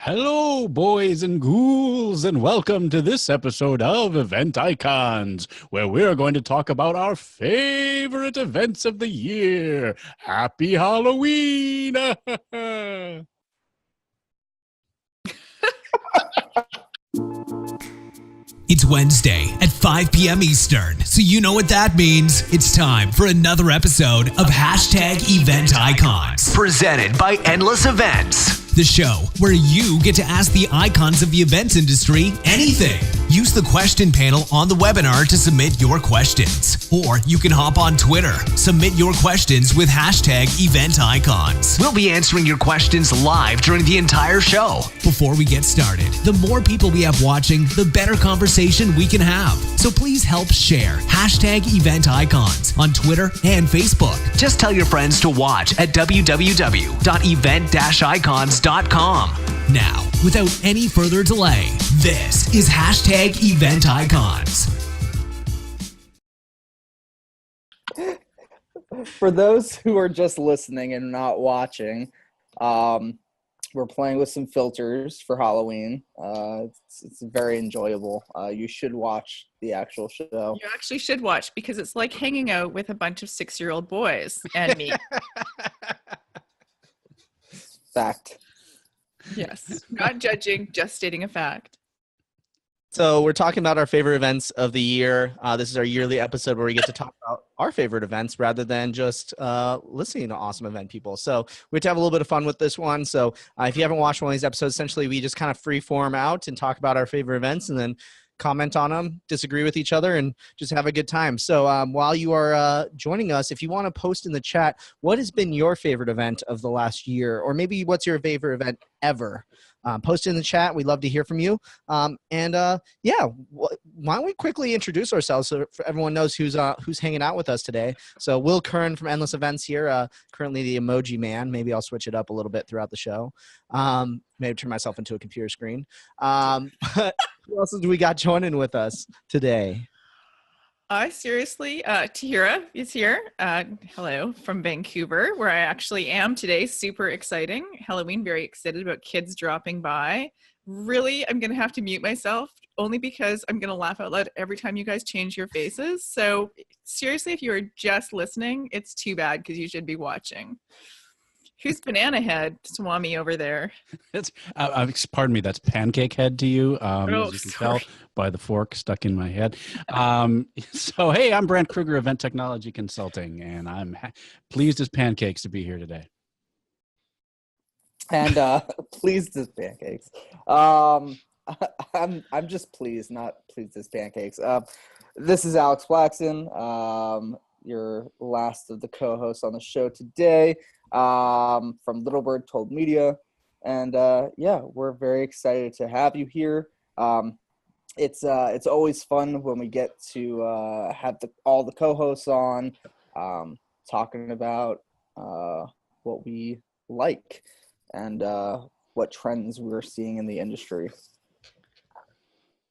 Hello, boys and ghouls, and welcome to this episode of Event Icons, where we're going to talk about our favorite events of the year. Happy Halloween! It's Wednesday at 5 p.m. Eastern, so you know what that means. It's time for another episode of #EventIcons. Presented by Endless Events. The show where you get to ask the icons of the events industry anything. Use the question panel on the webinar to submit your questions. Or you can hop on Twitter. Submit your questions with #EventIcons. We'll be answering your questions live during the entire show. Before we get started, the more people we have watching, the better conversation we can have. So please help share #EventIcons on Twitter and Facebook. Just tell your friends to watch at www.event-icons.com. Now, without any further delay, this is #EventIcons. For those who are just listening and not watching, we're playing with some filters for Halloween. It's very enjoyable. You should watch the actual show. You actually should watch because it's like hanging out with a bunch of 6-year-old boys and me. Fact. Yes. Not judging, just stating a fact. So we're talking about our favorite events of the year. This is our yearly episode where we get to talk about our favorite events rather than just listening to awesome event people. So we have to have a little bit of fun with this one. So if you haven't watched one of these episodes, essentially we just kind of free form out and talk about our favorite events and then comment on them, disagree with each other, and just have a good time. So while you are joining us, if you want to post in the chat, what has been your favorite event of the last year? Or maybe what's your favorite event ever? Post in the chat. We'd love to hear from you. Why don't we quickly introduce ourselves so everyone knows who's hanging out with us today. So Will Kern from Endless Events here, currently the emoji man. Maybe I'll switch it up a little bit throughout the show. Maybe turn myself into a computer screen. But who else do we got joining with us today? Tahira is here. Hello from Vancouver, where I actually am today. Super exciting. Halloween, very excited about kids dropping by. Really, I'm going to have to mute myself only because I'm going to laugh out loud every time you guys change your faces. So seriously, if you are just listening, it's too bad because you should be watching. Who's Banana Head, Swami over there? That's pardon me, that's Pancake Head to you, as you can tell by the fork stuck in my head. So, hey, I'm Brant Kruger, Event Technology Consulting, and I'm pleased as pancakes to be here today. And pleased as pancakes. I'm just pleased, not pleased as pancakes. This is Alex Blackson, your last of the co-hosts on the show today. From Little Bird Told Media, and we're very excited to have you here. It's always fun when we get to have all the co-hosts on, talking about what we like and what trends we're seeing in the industry.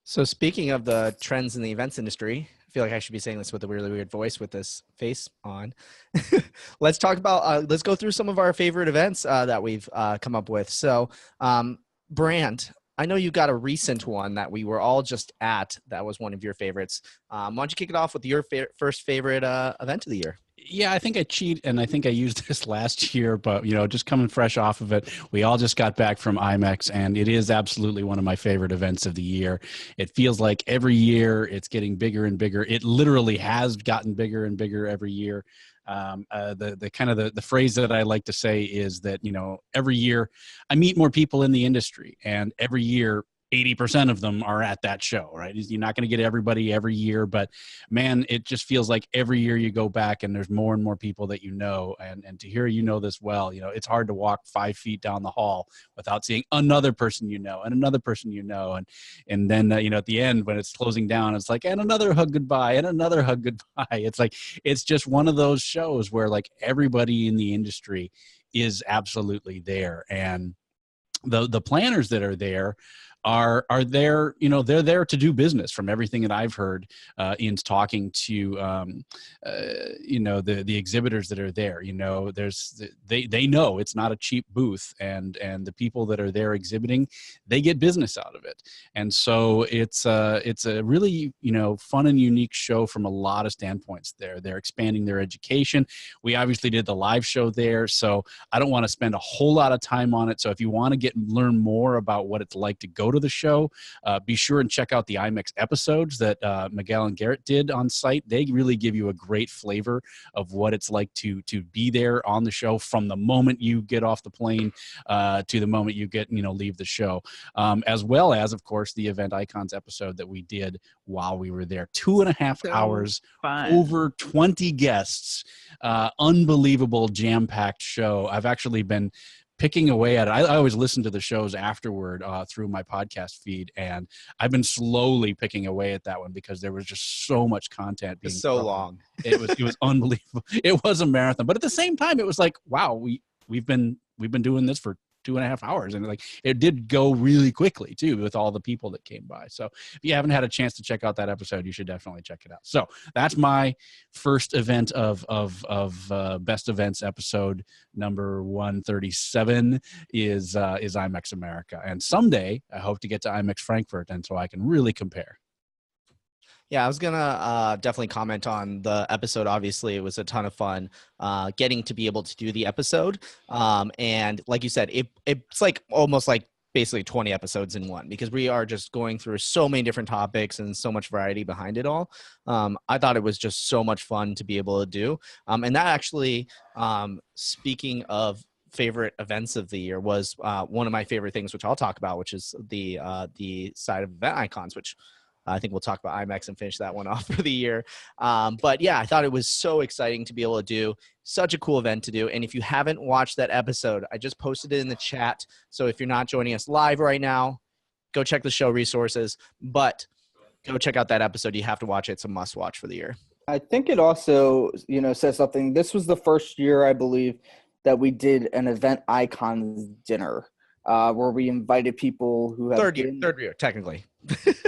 So speaking of the trends in the events industry, I feel like I should be saying this with a really weird voice with this face on. Let's talk about, let's go through some of our favorite events that we've come up with. So Brant, I know you got a recent one that we were all just at. That was one of your favorites. Why don't you kick it off with your first favorite event of the year? Yeah, I think I cheat, and I think I used this last year, but, just coming fresh off of it, we all just got back from IMEX, and it is absolutely one of my favorite events of the year. It feels like every year it's getting bigger and bigger. It literally has gotten bigger and bigger every year. The phrase that I like to say is that, every year I meet more people in the industry, and every year 80% of them are at that show, right? You're not going to get everybody every year, but man, it just feels like every year you go back and there's more and more people that and Tahira, this well, it's hard to walk 5 feet down the hall without seeing another person and another person and then at the end when it's closing down, it's like, and another hug goodbye and another hug goodbye. It's like, it's just one of those shows where like everybody in the industry is absolutely there, and the planners that are there are there, they're there to do business from everything that I've heard in talking to the exhibitors that are there. They know it's not a cheap booth, and the people that are there exhibiting, they get business out of it. And so it's a really fun and unique show from a lot of standpoints. They're expanding their education. We obviously did the live show there, so I don't want to spend a whole lot of time on it. So if you want to learn more about what it's like to go to the show, be sure and check out the IMEX episodes that Miguel and Garrett did on site. They really give you a great flavor of what it's like to be there on the show from the moment you get off the plane to the moment you leave the show, as well as, of course, the Event Icons episode that we did while we were there. 2.5 hours, fun. over 20 guests, unbelievable jam-packed show. I've actually been picking away at it. I always listen to the shows afterward through my podcast feed, and I've been slowly picking away at that one because there was just so much content being so covered. long. It was unbelievable. It was a marathon, but at the same time, it was like, wow, we've been doing this for 2.5 hours, and it did go really quickly too with all the people that came by. So if you haven't had a chance to check out that episode, you should definitely check it out. So that's my first event of best events episode number 137 is IMEX America, and someday I hope to get to IMEX Frankfurt, and so I can really compare. Yeah, I was going to definitely comment on the episode. Obviously, it was a ton of fun getting to be able to do the episode. And like you said, it's like almost like basically 20 episodes in one, because we are just going through so many different topics and so much variety behind it all. I thought it was just so much fun to be able to do. And that actually, speaking of favorite events of the year, was one of my favorite things, which I'll talk about, which is the side of EventIcons, which I think we'll talk about IMEX and finish that one off for the year. But yeah, I thought it was so exciting to be able to do such a cool event to do. And if you haven't watched that episode, I just posted it in the chat. So if you're not joining us live right now, go check the show resources, but go check out that episode. You have to watch it. It's a must watch for the year. I think it also, says something. This was the first year, I believe, that we did an Event Icons dinner where we invited people who have third year, technically.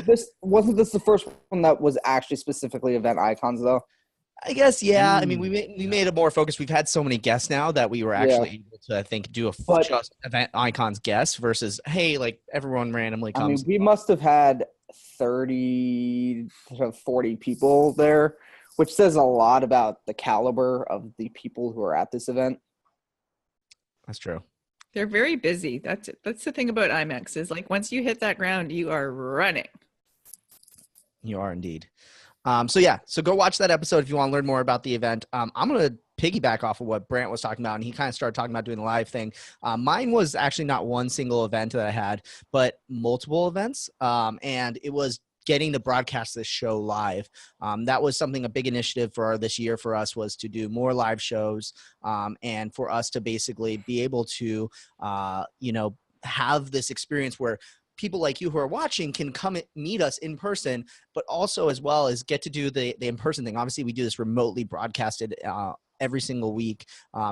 This wasn't the first one that was actually specifically Event Icons, though? I guess, yeah. I mean, we made it more focused. We've had so many guests now that we were actually able to, I think, do just Event Icons guests versus, hey, like everyone randomly comes. I mean, we must have had 30 to 40 people there, which says a lot about the caliber of the people who are at this event. That's true. They're very busy. That's the thing about IMEX is like once you hit that ground, you are running. You are indeed. So go watch that episode if you want to learn more about the event. I'm going to piggyback off of what Brant was talking about, and he kind of started talking about doing the live thing. Mine was actually not one single event that I had, but multiple events. And it was getting to broadcast this show live. That was a big initiative for this year for us, was to do more live shows and for us to basically be able to, have this experience where people like you who are watching can come meet us in person, but also as well as get to do the in-person thing. Obviously, we do this remotely broadcasted every single week.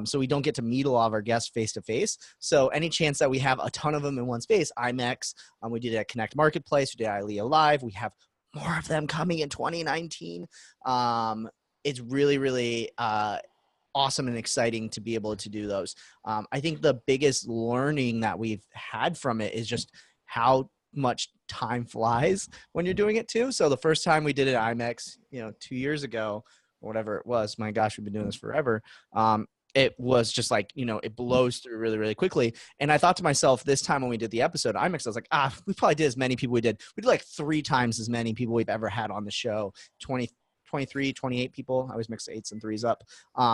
So we don't get to meet a lot of our guests face-to-face. So any chance that we have a ton of them in one space, IMEX, we did it at Connect Marketplace, we did ILEA Live, we have more of them coming in 2019. It's really, really awesome and exciting to be able to do those. I think the biggest learning that we've had from it is just how much time flies when you're doing it too. So the first time we did it at IMEX, 2 years ago, whatever it was, my gosh, we've been doing this forever. It was just like, it blows through really, really quickly. And I thought to myself, this time when we did the episode, IMEX, I was like, we probably did as many people we did like 3 times as many people we've ever had on the show, 23, 28 people. I always mix 8s and 3s up.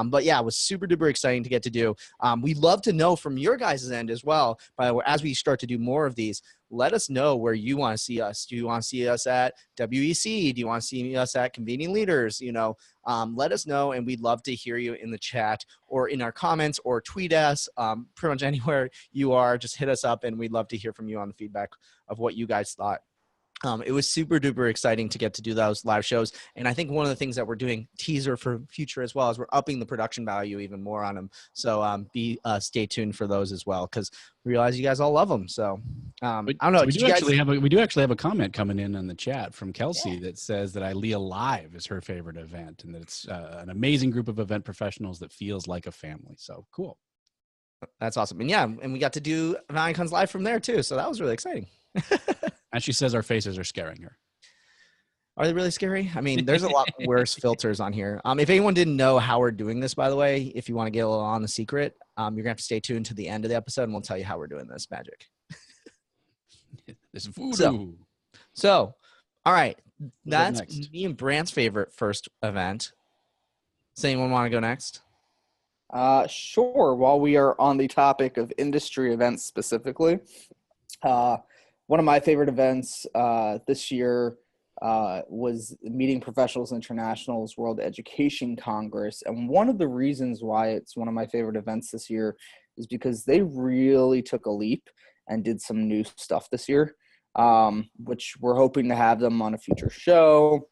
But yeah, it was super duper exciting to get to do. We'd love to know from your guys' end as well, by the way, as we start to do more of these, let us know where you want to see us. Do you want to see us at WEC? Do you want to see us at Convening Leaders? Let us know, and we'd love to hear you in the chat or in our comments or tweet us. Pretty much anywhere you are, just hit us up, and we'd love to hear from you on the feedback of what you guys thought. It was super duper exciting to get to do those live shows. And I think one of the things that we're doing, teaser for future as well, is we're upping the production value even more on them. So stay tuned for those as well, because we realize you guys all love them. So I don't know. We do actually have a comment coming in the chat from Kelsey that says that ILEA Live is her favorite event, and that it's an amazing group of event professionals that feels like a family. So cool. That's awesome. And yeah, and we got to do EventIcons live from there too. So that was really exciting. And she says our faces are scaring her. Are they really scary? I mean, there's a lot worse filters on here. If anyone didn't know how we're doing this, by the way, if you want to get a little on the secret, you're gonna have to stay tuned to the end of the episode, and we'll tell you how we're doing this magic. This voodoo. So, all right, that's next? me and Brant's favorite first event. Does anyone want to go next? Sure. While we are on the topic of industry events specifically, one of my favorite events this year was Meeting Professionals International's World Education Congress. And one of the reasons why it's one of my favorite events this year is because they really took a leap and did some new stuff this year, which we're hoping to have them on a future show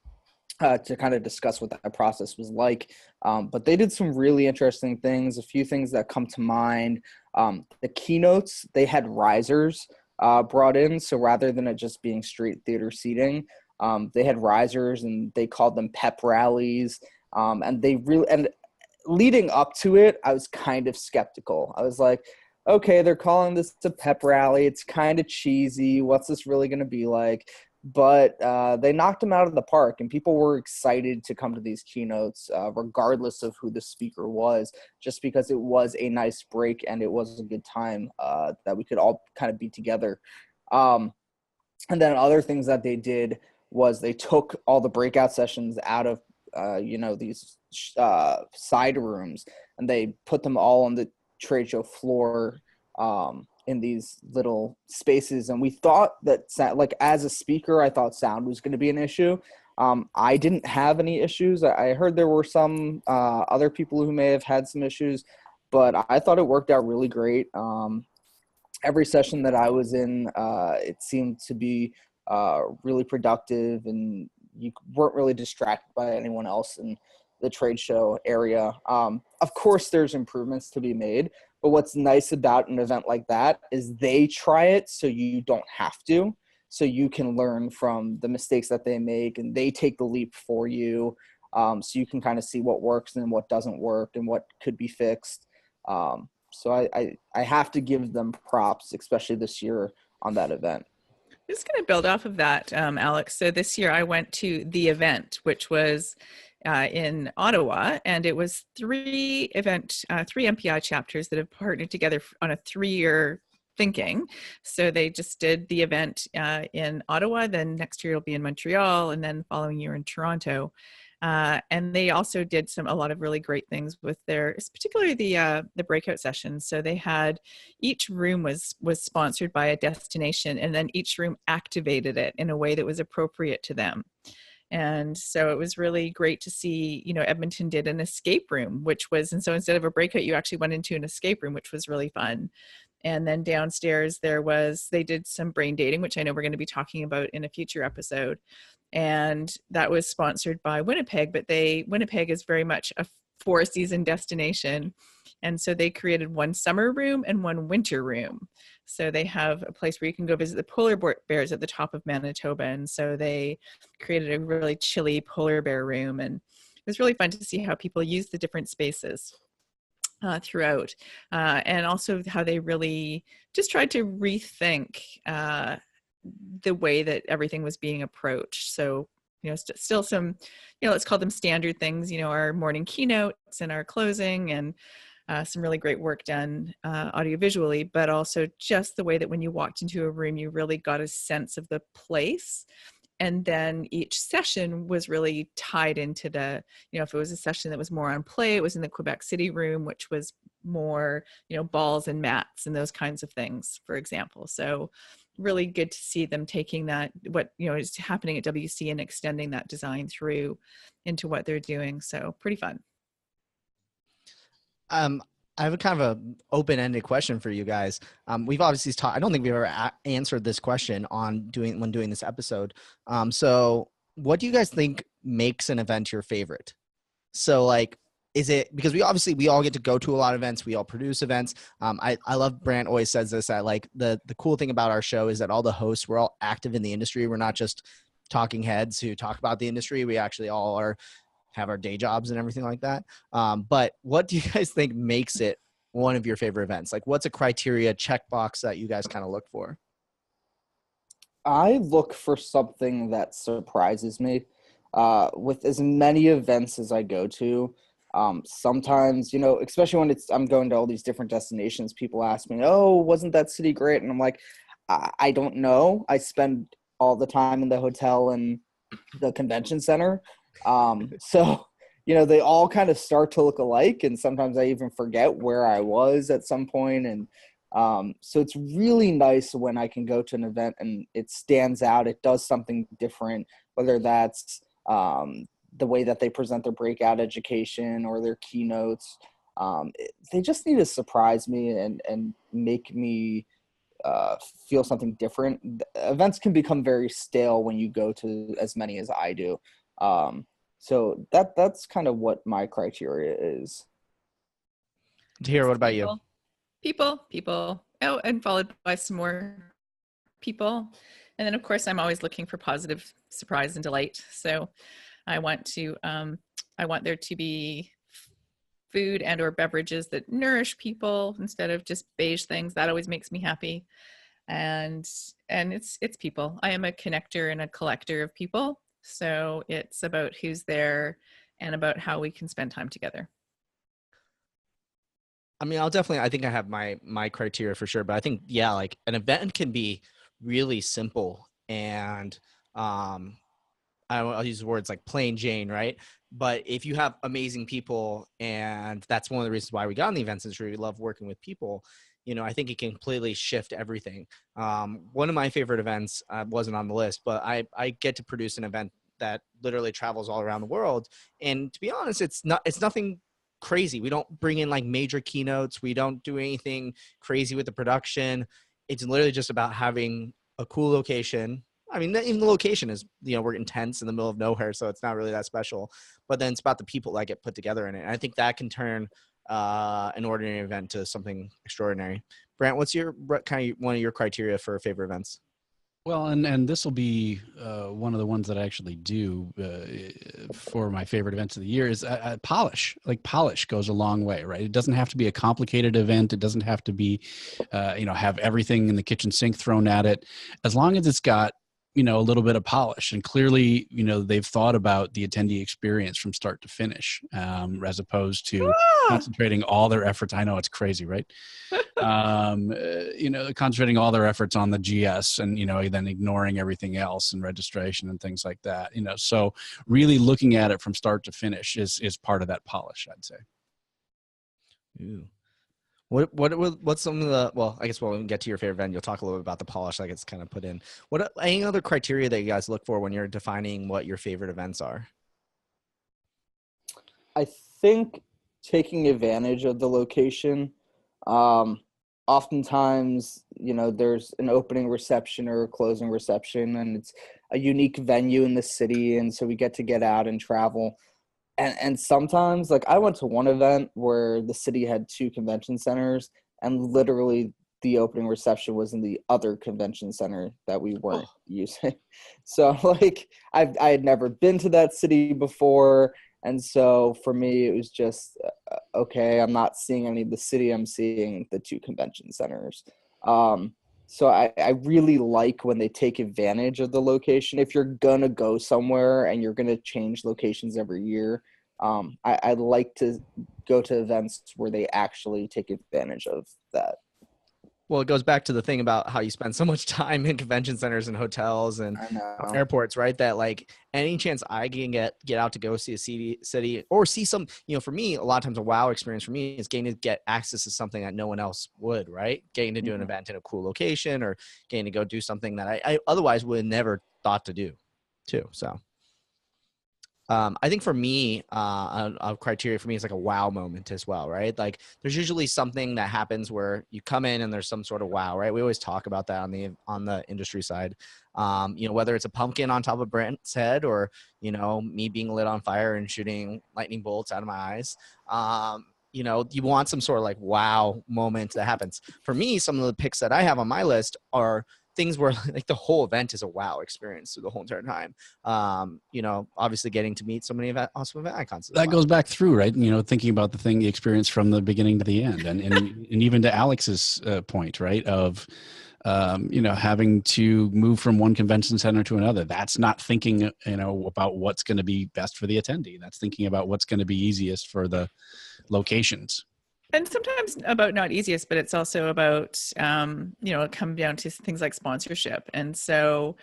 to kind of discuss what that process was like. But they did some really interesting things. A few things that come to mind. The keynotes, they had risers brought in. So rather than it just being straight theater seating, they had risers, and they called them pep rallies. And leading up to it, I was kind of skeptical. I was like, okay, they're calling this a pep rally. It's kind of cheesy. What's this really going to be like? But they knocked them out of the park, and people were excited to come to these keynotes, regardless of who the speaker was, just because it was a nice break and it was a good time that we could all kind of be together. And then other things that they did was they took all the breakout sessions out of, these side rooms, and they put them all on the trade show floor in these little spaces. And we thought that, like, as a speaker, I thought sound was going to be an issue. I didn't have any issues. I heard there were some other people who may have had some issues, but I thought it worked out really great. Every session that I was in, it seemed to be really productive, and you weren't really distracted by anyone else in the trade show area. Of course, there's improvements to be made, but what's nice about an event like that is they try it so you don't have to. So you can learn from the mistakes that they make, and they take the leap for you. So you can kind of see what works and what doesn't work and what could be fixed. So I have to give them props, especially this year on that event. Just going to build off of that, Alex. So this year I went to the event, which was in Ottawa, and it was three MPI chapters that have partnered together on a 3-year thinking. So they just did the event in Ottawa, then next year it'll be in Montreal, and then the following year in Toronto. And they also did a lot of really great things with particularly the breakout sessions. So they had, each room was sponsored by a destination, and then each room activated it in a way that was appropriate to them. And so it was really great to see, Edmonton did an escape room, and so instead of a breakout, you actually went into an escape room, which was really fun. And then downstairs they did some brain dating, which I know we're going to be talking about in a future episode. And that was sponsored by Winnipeg, but Winnipeg is very much a 4-season destination. And so they created one summer room and one winter room. So they have a place where you can go visit the polar bears at the top of Manitoba. And so they created a really chilly polar bear room. And it was really fun to see how people use the different spaces throughout. And also how they really just tried to rethink the way that everything was being approached. So, still some, let's call them standard things, our morning keynotes and our closing, and some really great work done audiovisually, but also just the way that when you walked into a room, you really got a sense of the place. And then each session was really tied into if it was a session that was more on play, it was in the Quebec City room, which was more, balls and mats and those kinds of things, for example. So really good to see them taking that, what, is happening at WC, and extending that design through into what they're doing. So pretty fun. I have a kind of a open-ended question for you guys. We've obviously talked. I don't think we've ever answered this question on doing this episode. So what do you guys think makes an event your favorite? So like, is it because we all get to go to a lot of events. We all produce events. I love Brant always says this, that like the cool thing about our show is that all the hosts, we're all active in the industry. We're not just talking heads who talk about the industry. We actually all have our day jobs and everything like that. But what do you guys think makes it one of your favorite events? Like what's a criteria checkbox that you guys kind of look for? I look for something that surprises me. With as many events as I go to, sometimes, especially when I'm going to all these different destinations, people ask me, "Oh, wasn't that city great?" And I'm like, I don't know. I spend all the time in the hotel and the convention center. So, they all kind of start to look alike. And sometimes I even forget where I was at some point. And so it's really nice when I can go to an event and it stands out. It does something different, whether that's the way that they present their breakout education or their keynotes. They just need to surprise me and make me feel something different. Events can become very stale when you go to as many as I do. So that's kind of what my criteria is. Tahir, what about you? People. Oh, and followed by some more people. And then of course I'm always looking for positive surprise and delight. So I want there to be food and or beverages that nourish people instead of just beige things. That always makes me happy. And it's people. I am a connector and a collector of people. So it's about who's there and about how we can spend time together. I mean, I think I have my criteria for sure, but I think, yeah, like an event can be really simple and, I'll use words like plain Jane, right? But if you have amazing people, and that's one of the reasons why we got in the events industry, we love working with people, I think it can completely shift everything. One of my favorite events wasn't on the list, but I get to produce an event that literally travels all around the world. And to be honest, it's nothing crazy. We don't bring in like major keynotes. We don't do anything crazy with the production. It's literally just about having a cool location. I mean, even the location is, we're in tents in the middle of nowhere, so it's not really that special. But then it's about the people that get put together in it. And I think that can turn an ordinary event to something extraordinary. Brant, what's one of your criteria for favorite events? Well, and this will be one of the ones that I actually do for my favorite events of the year is polish. Like polish goes a long way, right? It doesn't have to be a complicated event. It doesn't have to be, have everything in the kitchen sink thrown at it. As long as it's got, a little bit of polish, and clearly, they've thought about the attendee experience from start to finish, as opposed to concentrating all their efforts. I know it's crazy, right? Concentrating all their efforts on the GS and, then ignoring everything else and registration and things like that, so really looking at it from start to finish is part of that polish, I'd say. Ooh. What's some of the, well, I guess when we get to your favorite event, you'll talk a little bit about the polish like it's kind of put in. What any other criteria that you guys look for when you're defining what your favorite events are? I think taking advantage of the location. Oftentimes, there's an opening reception or a closing reception, and it's a unique venue in the city, and so we get to get out and travel. And sometimes, like I went to one event where the city had 2 convention centers, and literally the opening reception was in the other convention center that we weren't using. So like I had never been to that city before. And so for me, it was just, okay, I'm not seeing any of the city, I'm seeing the 2 convention centers. So I really like when they take advantage of the location. If you're going to go somewhere and you're going to change locations every year, I like to go to events where they actually take advantage of that. Well, it goes back to the thing about how you spend so much time in convention centers and hotels and airports, right? That like any chance I can get out to go see a city or see some, for me, a lot of times a wow experience for me is getting to get access to something that no one else would, right? Getting to do an event in a cool location or getting to go do something that I otherwise would have never thought to do too. So I think for me, a criteria for me is like a wow moment as well, right? Like there's usually something that happens where you come in and there's some sort of wow, right? We always talk about that on the industry side. Whether it's a pumpkin on top of Brent's head or, me being lit on fire and shooting lightning bolts out of my eyes. You want some sort of like wow moment that happens. For me, some of the picks that I have on my list are things where like the whole event is a wow experience through the whole entire time. Obviously getting to meet so many awesome event icons. That goes back through, right? Thinking about the experience from the beginning to the end, and even to Alex's point, right? Of having to move from one convention center to another. That's not thinking, about what's going to be best for the attendee. That's thinking about what's going to be easiest for the locations. And sometimes about not easiest, but it's also about, it comes down to things like sponsorship. And so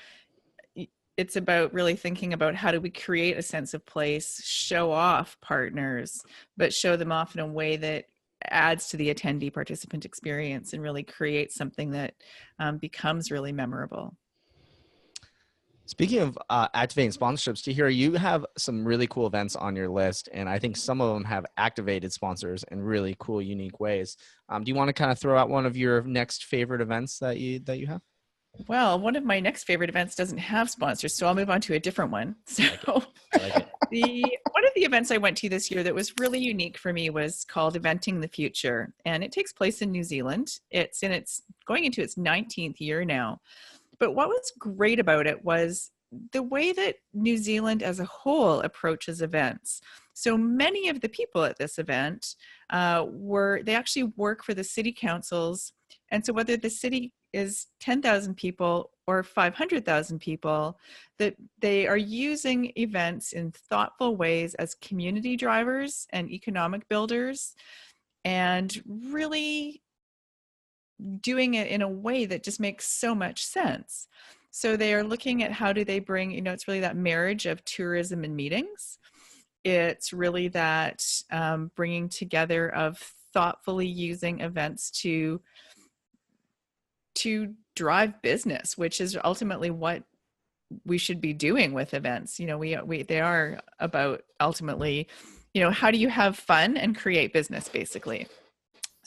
it's about really thinking about how do we create a sense of place, show off partners, but show them off in a way that adds to the attendee participant experience and really creates something that becomes really memorable. Speaking of activating sponsorships, Tahira, you have some really cool events on your list, and I think some of them have activated sponsors in really cool, unique ways. Do you want to kind of throw out one of your next favorite events that you have? Well, one of my next favorite events doesn't have sponsors, so I'll move on to a different one. So one of the events I went to this year that was really unique for me was called Eventing the Future, and it takes place in New Zealand. It's going into its 19th year now. But what was great about it was the way that New Zealand as a whole approaches events. So many of the people at this event they actually work for the city councils. And so whether the city is 10,000 people or 500,000 people, that they are using events in thoughtful ways as community drivers and economic builders, and really doing it in a way that just makes so much sense. So they are looking at how do they bring, it's really that marriage of tourism and meetings. It's really that bringing together of thoughtfully using events to drive business, which is ultimately what we should be doing with events. They are about ultimately, how do you have fun and create business, basically.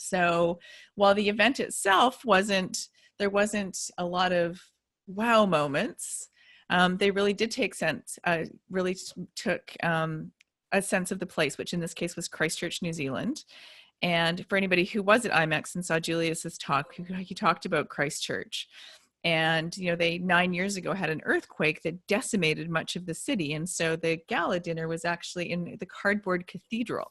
So while the event itself there wasn't a lot of wow moments, they really did took a sense of the place, which in this case was Christchurch, New Zealand. And for anybody who was at IMEX and saw Julius's talk, he talked about Christchurch. And, they 9 years ago had an earthquake that decimated much of the city. And so the gala dinner was actually in the cardboard cathedral.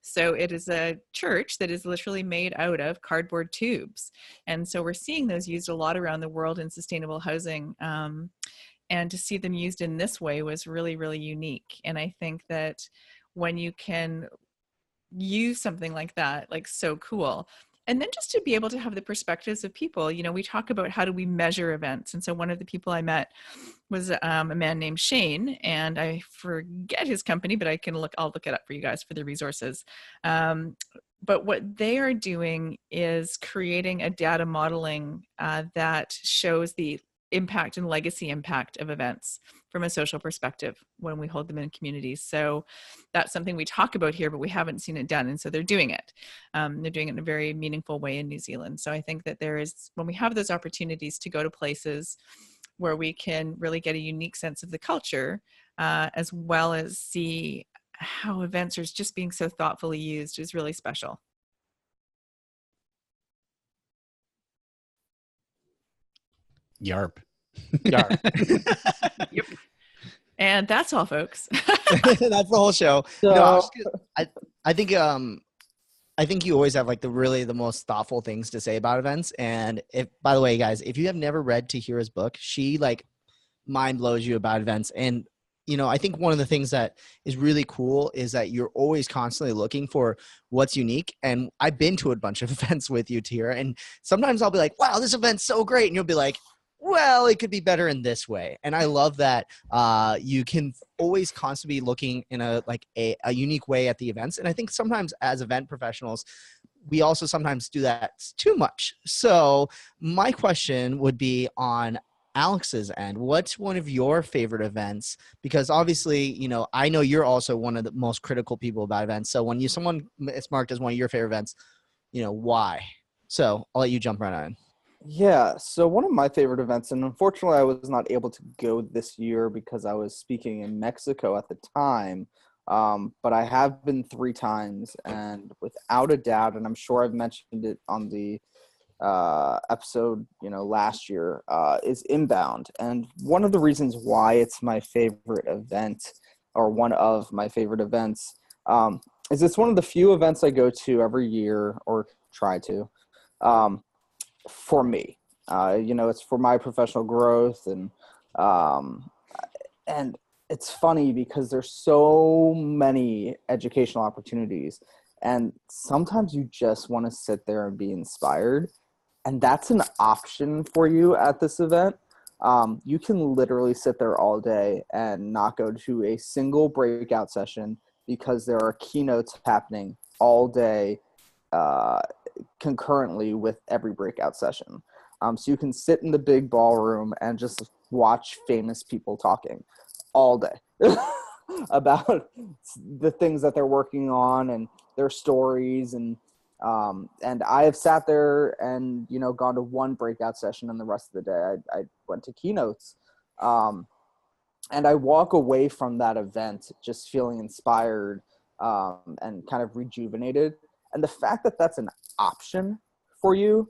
So it is a church that is literally made out of cardboard tubes. And so we're seeing those used a lot around the world in sustainable housing. And to see them used in this way was really, really unique. And I think that when you can use something like that, like so cool. And then just to be able to have the perspectives of people, we talk about how do we measure events. And so one of the people I met was a man named Shane, and I forget his company, but I'll look it up for you guys for the resources. But what they are doing is creating a data modeling that shows the impact and legacy impact of events from a social perspective when we hold them in communities. So that's something we talk about here, but we haven't seen it done. And so they're doing it. They're doing it in a very meaningful way in New Zealand. So I think that when we have those opportunities to go to places where we can really get a unique sense of the culture, as well as see how events are just being so thoughtfully used, is really special. Yarp. Yep. And that's all, folks. That's the whole show. So, I think you always have like the most thoughtful things to say about events. And by the way, guys, if you have never read Tahira's book, she like mind blows you about events. And I think one of the things that is really cool is that you're always constantly looking for what's unique. And I've been to a bunch of events with you, Tahira, and sometimes I'll be like, wow, this event's so great. And you'll be like, well, it could be better in this way. And I love that you can always constantly be looking in a unique way at the events. And I think sometimes as event professionals, we also sometimes do that too much. So my question would be on Alex's end, what's one of your favorite events? Because obviously, you know, I know you're also one of the most critical people about events. So when someone is marked as one of your favorite events, you know, why? So I'll let you jump right on. Yeah, so one of my favorite events, and unfortunately I was not able to go this year because I was speaking in Mexico at the time, but I have been 3 times, and without a doubt, and I'm sure I've mentioned it on the episode, you know, last year, is Inbound. And one of the reasons why it's my favorite event, or one of my favorite events, is it's one of the few events I go to every year, or try to. For me, you know, it's for my professional growth, um, and it's funny because there's so many educational opportunities, and sometimes you just want to sit there and be inspired, and that's an option for you at this event. You can literally sit there all day and not go to a single breakout session because there are keynotes happening all day, concurrently with every breakout session. So you can sit in the big ballroom and just watch famous people talking all day about the things that they're working on and their stories. And I have sat there and, you know, gone to one breakout session, and the rest of the day I went to keynotes. And I walk away from that event just feeling inspired, and kind of rejuvenated. And the fact that that's an option for you,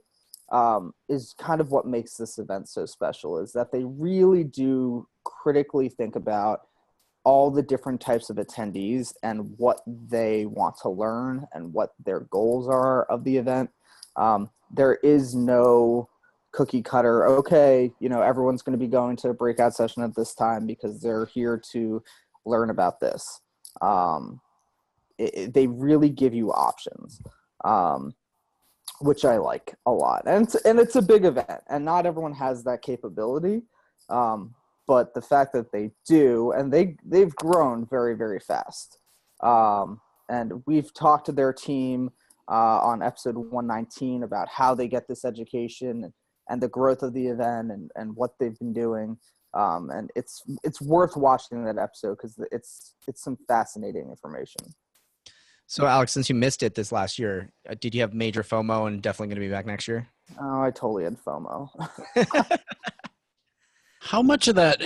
is kind of what makes this event so special, is that they really do critically think about all the different types of attendees and what they want to learn and what their goals are of the event. There is no cookie cutter, okay, you know, everyone's going to be going to a breakout session at this time because they're here to learn about this. They really give you options, which I like a lot. And it's a big event, and not everyone has that capability. But the fact that they do, and they've grown very, very fast. And we've talked to their team on episode 119 about how they get this education and the growth of the event and what they've been doing. And it's worth watching that episode because it's some fascinating information. So, Alex, since you missed it this last year, did you have major FOMO and definitely going to be back next year? Oh, I totally had FOMO. How much of that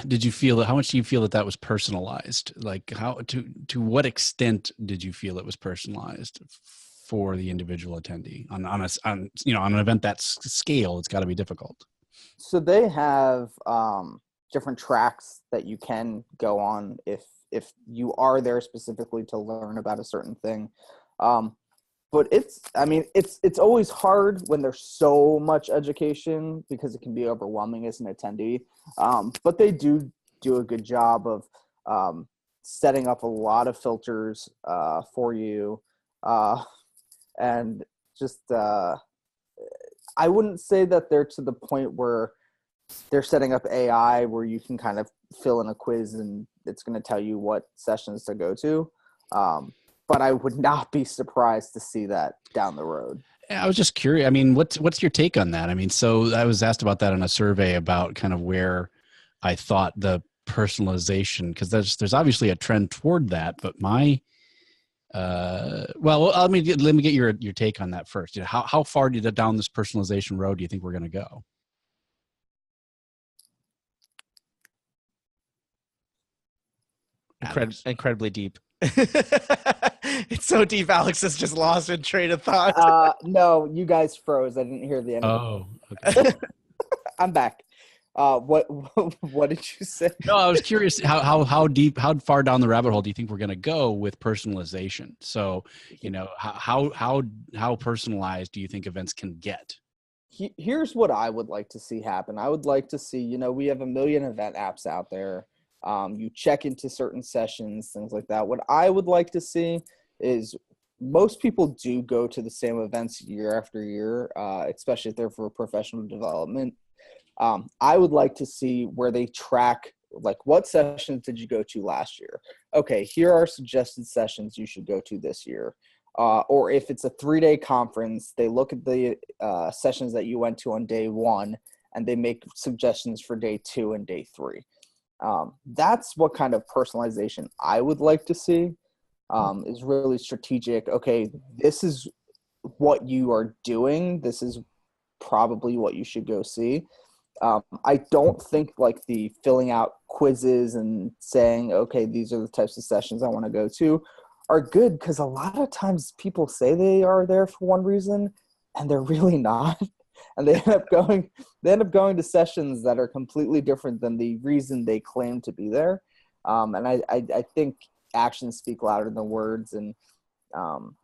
did you feel? How much do you feel that was personalized? Like, how to what extent did you feel it was personalized for the individual attendee on an event that scale? It's got to be difficult. So they have different tracks that you can go on if you are there specifically to learn about a certain thing. But it's always hard when there's so much education because it can be overwhelming as an attendee. But they do a good job of setting up a lot of filters for you. And just, I wouldn't say that they're to the point where they're setting up AI where you can kind of fill in a quiz and it's going to tell you what sessions to go to. But I would not be surprised to see that down the road. I was just curious. I mean, what's your take on that? I mean, so I was asked about that in a survey about kind of where I thought the personalization, because there's obviously a trend toward that, but let me get your take on that first. You know, how far down this personalization road do you think we're going to go? Incredibly deep. It's so deep. Alex is just lost in train of thought. No, you guys froze. I didn't hear the end. Oh, okay. I'm back. What did you say? No, I was curious how deep, how far down the rabbit hole do you think we're going to go with personalization? So, you know, how personalized do you think events can get? Here's what I would like to see happen. I would like to see, you know, we have a million event apps out there. You check into certain sessions, things like that. What I would like to see is most people do go to the same events year after year, especially if they're for professional development. I would like to see where they track, like, what sessions did you go to last year? Okay, here are suggested sessions you should go to this year. Or if it's a 3-day conference, they look at the sessions that you went to on day 1 and they make suggestions for day 2 and day 3. That's what kind of personalization I would like to see, is really strategic. Okay, this is what you are doing. This is probably what you should go see. I don't think like the filling out quizzes and saying, okay, these are the types of sessions I want to go to are good, because a lot of times people say they are there for one reason and they're really not. And they end up going to sessions that are completely different than the reason they claim to be there. And I think actions speak louder than words. And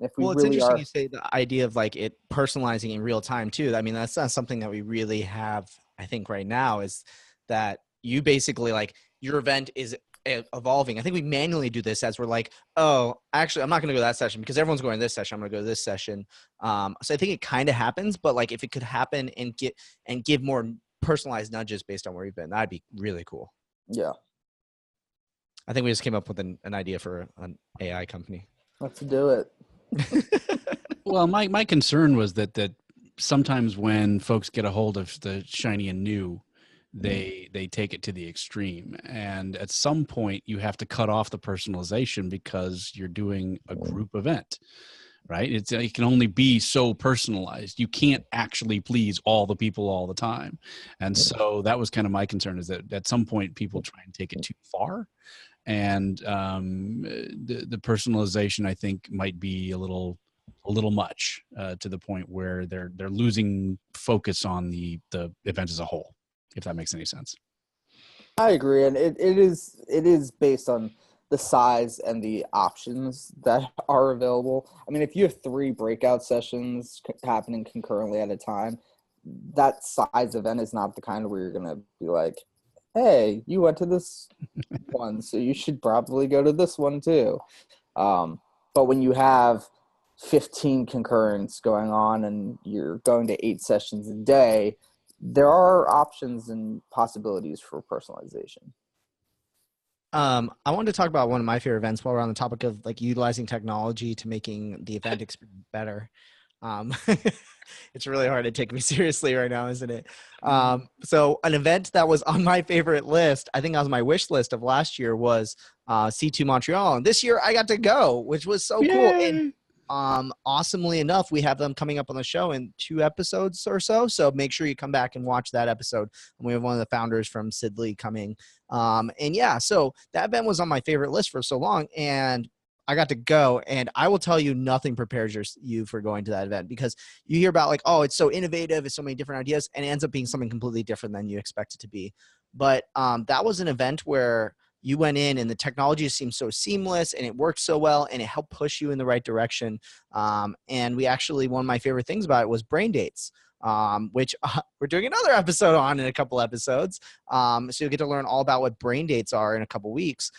if we Well, it's really interesting are, you say the idea of like it personalizing in real time too. I mean, that's not something that we really have, I think, right now, is that you basically like your event is evolving. I think we manually do this as we're like, oh, actually, I'm not going to go to that session because everyone's going to this session. I'm going to go to this session. So I think it kind of happens, but like if it could happen and give more personalized nudges based on where you've been, that'd be really cool. yeah, I think we just came up with an idea for an AI company. let's do it. Well, my concern was that sometimes when folks get a hold of the shiny and new, they take it to the extreme, and at some point you have to cut off the personalization because you're doing a group event, right? It can only be so personalized. You can't actually please all the people all the time, and so that was kind of my concern, is that at some point people try and take it too far, and the personalization, I think, might be a little much, to the point where they're losing focus on the event as a whole, if that makes any sense. I agree, and it is based on the size and the options that are available. I mean, if you have 3 breakout sessions happening concurrently at a time, that size event is not the kind where you're going to be like, hey, you went to this one, so you should probably go to this one too. But when you have 15 concurrents going on and you're going to 8 sessions a day, there are options and possibilities for personalization. I wanted to talk about one of my favorite events while we're on the topic of like utilizing technology to making the event experience better. It's really hard to take me seriously right now, isn't it? So an event that was on my favorite list, I think that was my wish list of last year, was C2 Montreal. And this year I got to go, which was so cool. And awesomely enough, we have them coming up on the show in 2 episodes or so. So make sure you come back and watch that episode. And we have one of the founders from Sidley coming. And yeah, so that event was on my favorite list for so long, and I got to go. And I will tell you, nothing prepares you for going to that event, because you hear about like, oh, it's so innovative, it's so many different ideas, and it ends up being something completely different than you expect it to be. But that was an event where you went in and the technology seemed so seamless and it worked so well and it helped push you in the right direction. And we actually, one of my favorite things about it was brain dates, which we're doing another episode on in a couple episodes. So you'll get to learn all about what brain dates are in a couple weeks.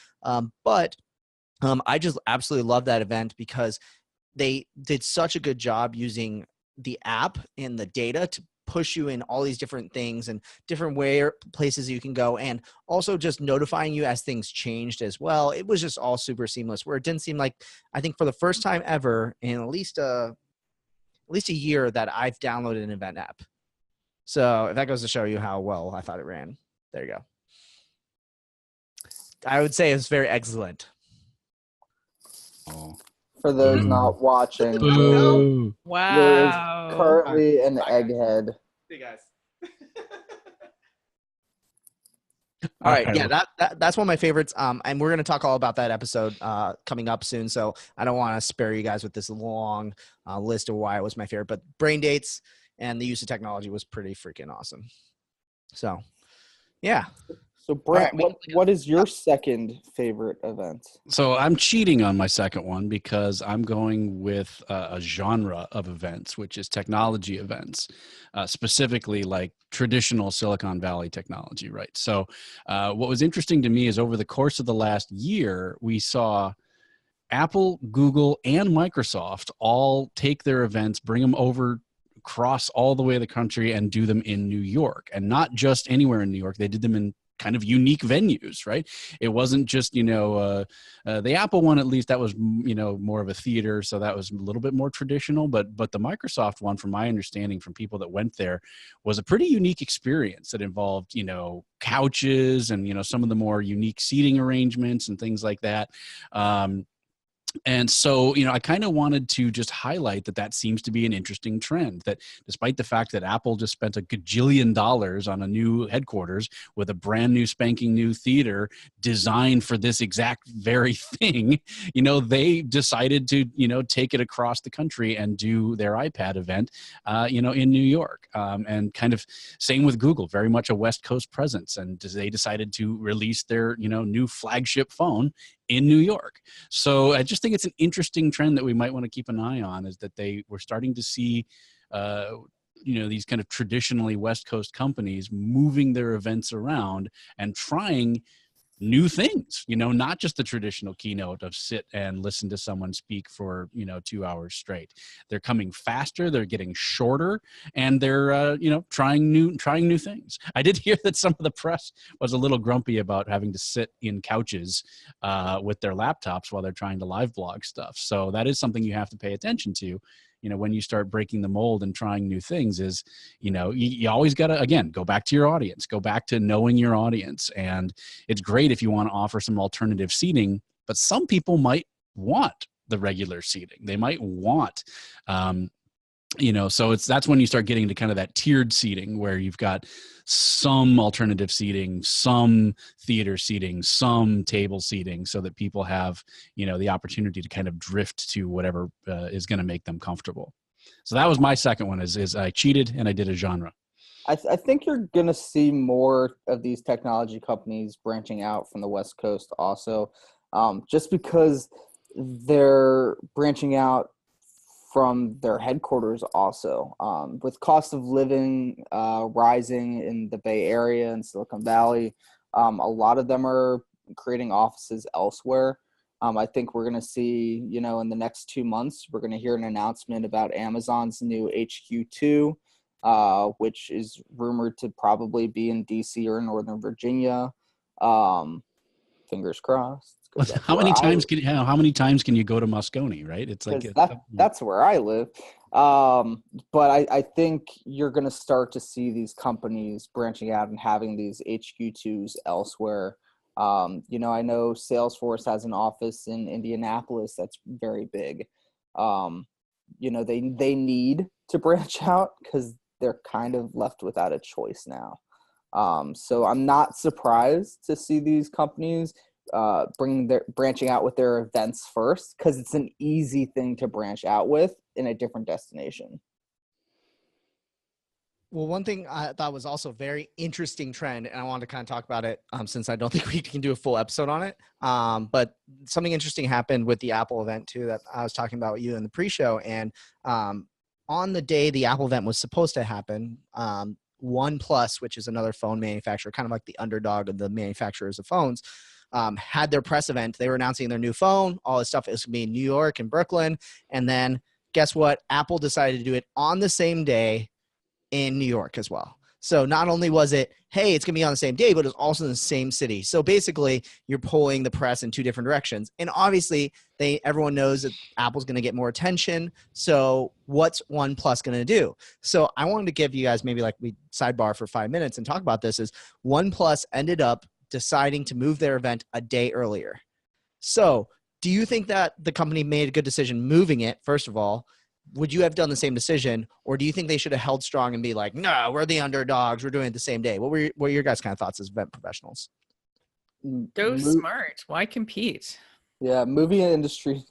But I just absolutely love that event because they did such a good job using the app and the data to push you in all these different things and different places you can go, and also just notifying you as things changed as well. It was just all super seamless, where it didn't seem like, I think for the first time ever in at least a year, that I've downloaded an event app. So if that goes to show you how well I thought it ran, there you go. I would say it's very excellent. Oh. For those not watching, Boo. there is Wow. currently an egghead. Hey guys. All right, yeah, that's one of my favorites. And we're gonna talk all about that episode coming up soon. So I don't want to spare you guys with this long list of why it was my favorite. But brain dates and the use of technology was pretty freaking awesome. So, yeah. So Brent, All right, what is your second favorite event? So I'm cheating on my second one because I'm going with a genre of events, which is technology events, specifically like traditional Silicon Valley technology, right? So what was interesting to me is over the course of the last year, we saw Apple, Google, and Microsoft all take their events, bring them over, cross all the way to the country, and do them in New York. And not just anywhere in New York. They did them in kind of unique venues, right? It wasn't just, the Apple one, at least that was, more of a theater. So that was a little bit more traditional, but the Microsoft one, from my understanding from people that went there, was a pretty unique experience that involved, couches and, some of the more unique seating arrangements and things like that. And so, I kind of wanted to just highlight that seems to be an interesting trend, that despite the fact that Apple just spent a gajillion dollars on a new headquarters with a brand new spanking new theater designed for this exact very thing, they decided to, take it across the country and do their iPad event, in New York. And kind of same with Google, very much a West Coast presence. And they decided to release their, new flagship phone in New York. So I just think it's an interesting trend that we might want to keep an eye on, is that we're starting to see, these kind of traditionally West Coast companies moving their events around and trying new things, not just the traditional keynote of sit and listen to someone speak for, 2 hours straight. They're coming faster, they're getting shorter, and they're, trying new things. I did hear that some of the press was a little grumpy about having to sit in couches with their laptops while they're trying to live blog stuff. So that is something you have to pay attention to. When you start breaking the mold and trying new things, is, you always got to, again, go back to your audience, go back to knowing your audience. And it's great if you want to offer some alternative seating, but some people might want the regular seating. They might want, so that's when you start getting to kind of that tiered seating, where you've got some alternative seating, some theater seating, some table seating, so that people have, the opportunity to kind of drift to whatever is going to make them comfortable. So that was my second one, is I cheated and I did a genre. I think you're going to see more of these technology companies branching out from the West Coast also, just because they're branching out from their headquarters also. With cost of living rising in the Bay Area and Silicon Valley, a lot of them are creating offices elsewhere. I think we're going to see, in the next 2 months, we're going to hear an announcement about Amazon's new HQ2, which is rumored to probably be in DC or Northern Virginia. Fingers crossed. How many times can you go to Moscone, right? It's like that's where I live. But I think you're going to start to see these companies branching out and having these HQ2s elsewhere. I know Salesforce has an office in Indianapolis that's very big. They need to branch out because they're kind of left without a choice now. So I'm not surprised to see these companies branching out with their events first, because it's an easy thing to branch out with in a different destination. Well, one thing I thought was also a very interesting trend, and I wanted to kind of talk about it since I don't think we can do a full episode on it. But something interesting happened with the Apple event too, that I was talking about with you in the pre-show. And on the day the Apple event was supposed to happen, OnePlus, which is another phone manufacturer, kind of like the underdog of the manufacturers of phones, had their press event. They were announcing their new phone, all this stuff. It was going to be in New York and Brooklyn. And then guess what? Apple decided to do it on the same day in New York as well. So not only was it, hey, it's going to be on the same day, but it's also in the same city. So basically, you're pulling the press in two different directions. And obviously, everyone knows that Apple's going to get more attention. So what's OnePlus going to do? So I wanted to give you guys maybe like we sidebar for 5 minutes and talk about this. Is OnePlus ended up deciding to move their event a day earlier. So do you think that the company made a good decision moving it, first of all? Would you have done the same decision, or do you think they should have held strong and be like, no, we're the underdogs, we're doing it the same day? What were your guys' kind of thoughts as event professionals? Go smart. Why compete? Yeah, movie industry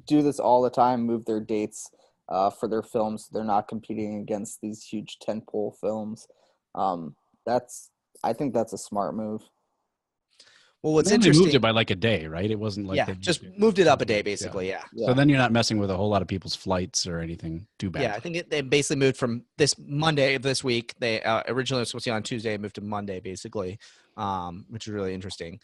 do this all the time, move their dates for their films. They're not competing against these huge tentpole films. I think that's a smart move. Well, what's they interesting, moved it by like a day, right? It wasn't like they just moved it up a day, basically. Yeah. So then you're not messing with a whole lot of people's flights or anything too bad. Yeah, I think they basically moved from this Monday of this week. They originally were supposed to be on Tuesday, moved to Monday, basically, which is really interesting.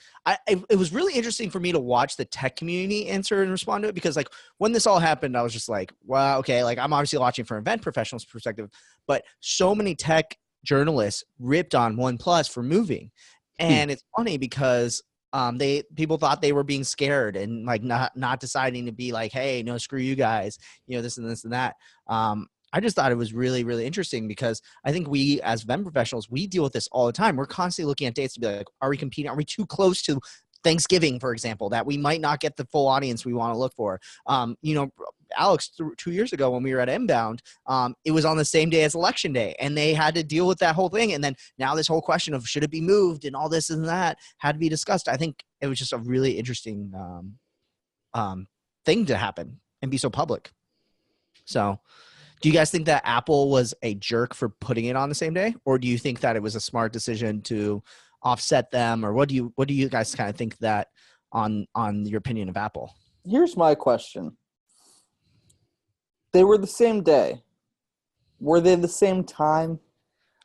It was really interesting for me to watch the tech community answer and respond to it, because like when this all happened, I was just like, wow, okay, like I'm obviously watching from event professionals' perspective, but so many tech journalists ripped on OnePlus for moving. And it's funny because people thought they were being scared and like not deciding to be like, hey, no, screw you guys, this and this and that. I just thought it was really, really interesting because I think we as event professionals, we deal with this all the time. We're constantly looking at dates to be like, are we competing? Are we too close to Thanksgiving, for example, that we might not get the full audience we want to look for? Alex, 2 years ago when we were at Inbound, it was on the same day as Election Day, and they had to deal with that whole thing. And then now this whole question of should it be moved and all this and that had to be discussed. I think it was just a really interesting thing to happen and be so public. So do you guys think that Apple was a jerk for putting it on the same day, or do you think that it was a smart decision to offset them, or what do you guys kind of think that on your opinion of Apple? Here's my question. They were the same day. Were they the same time?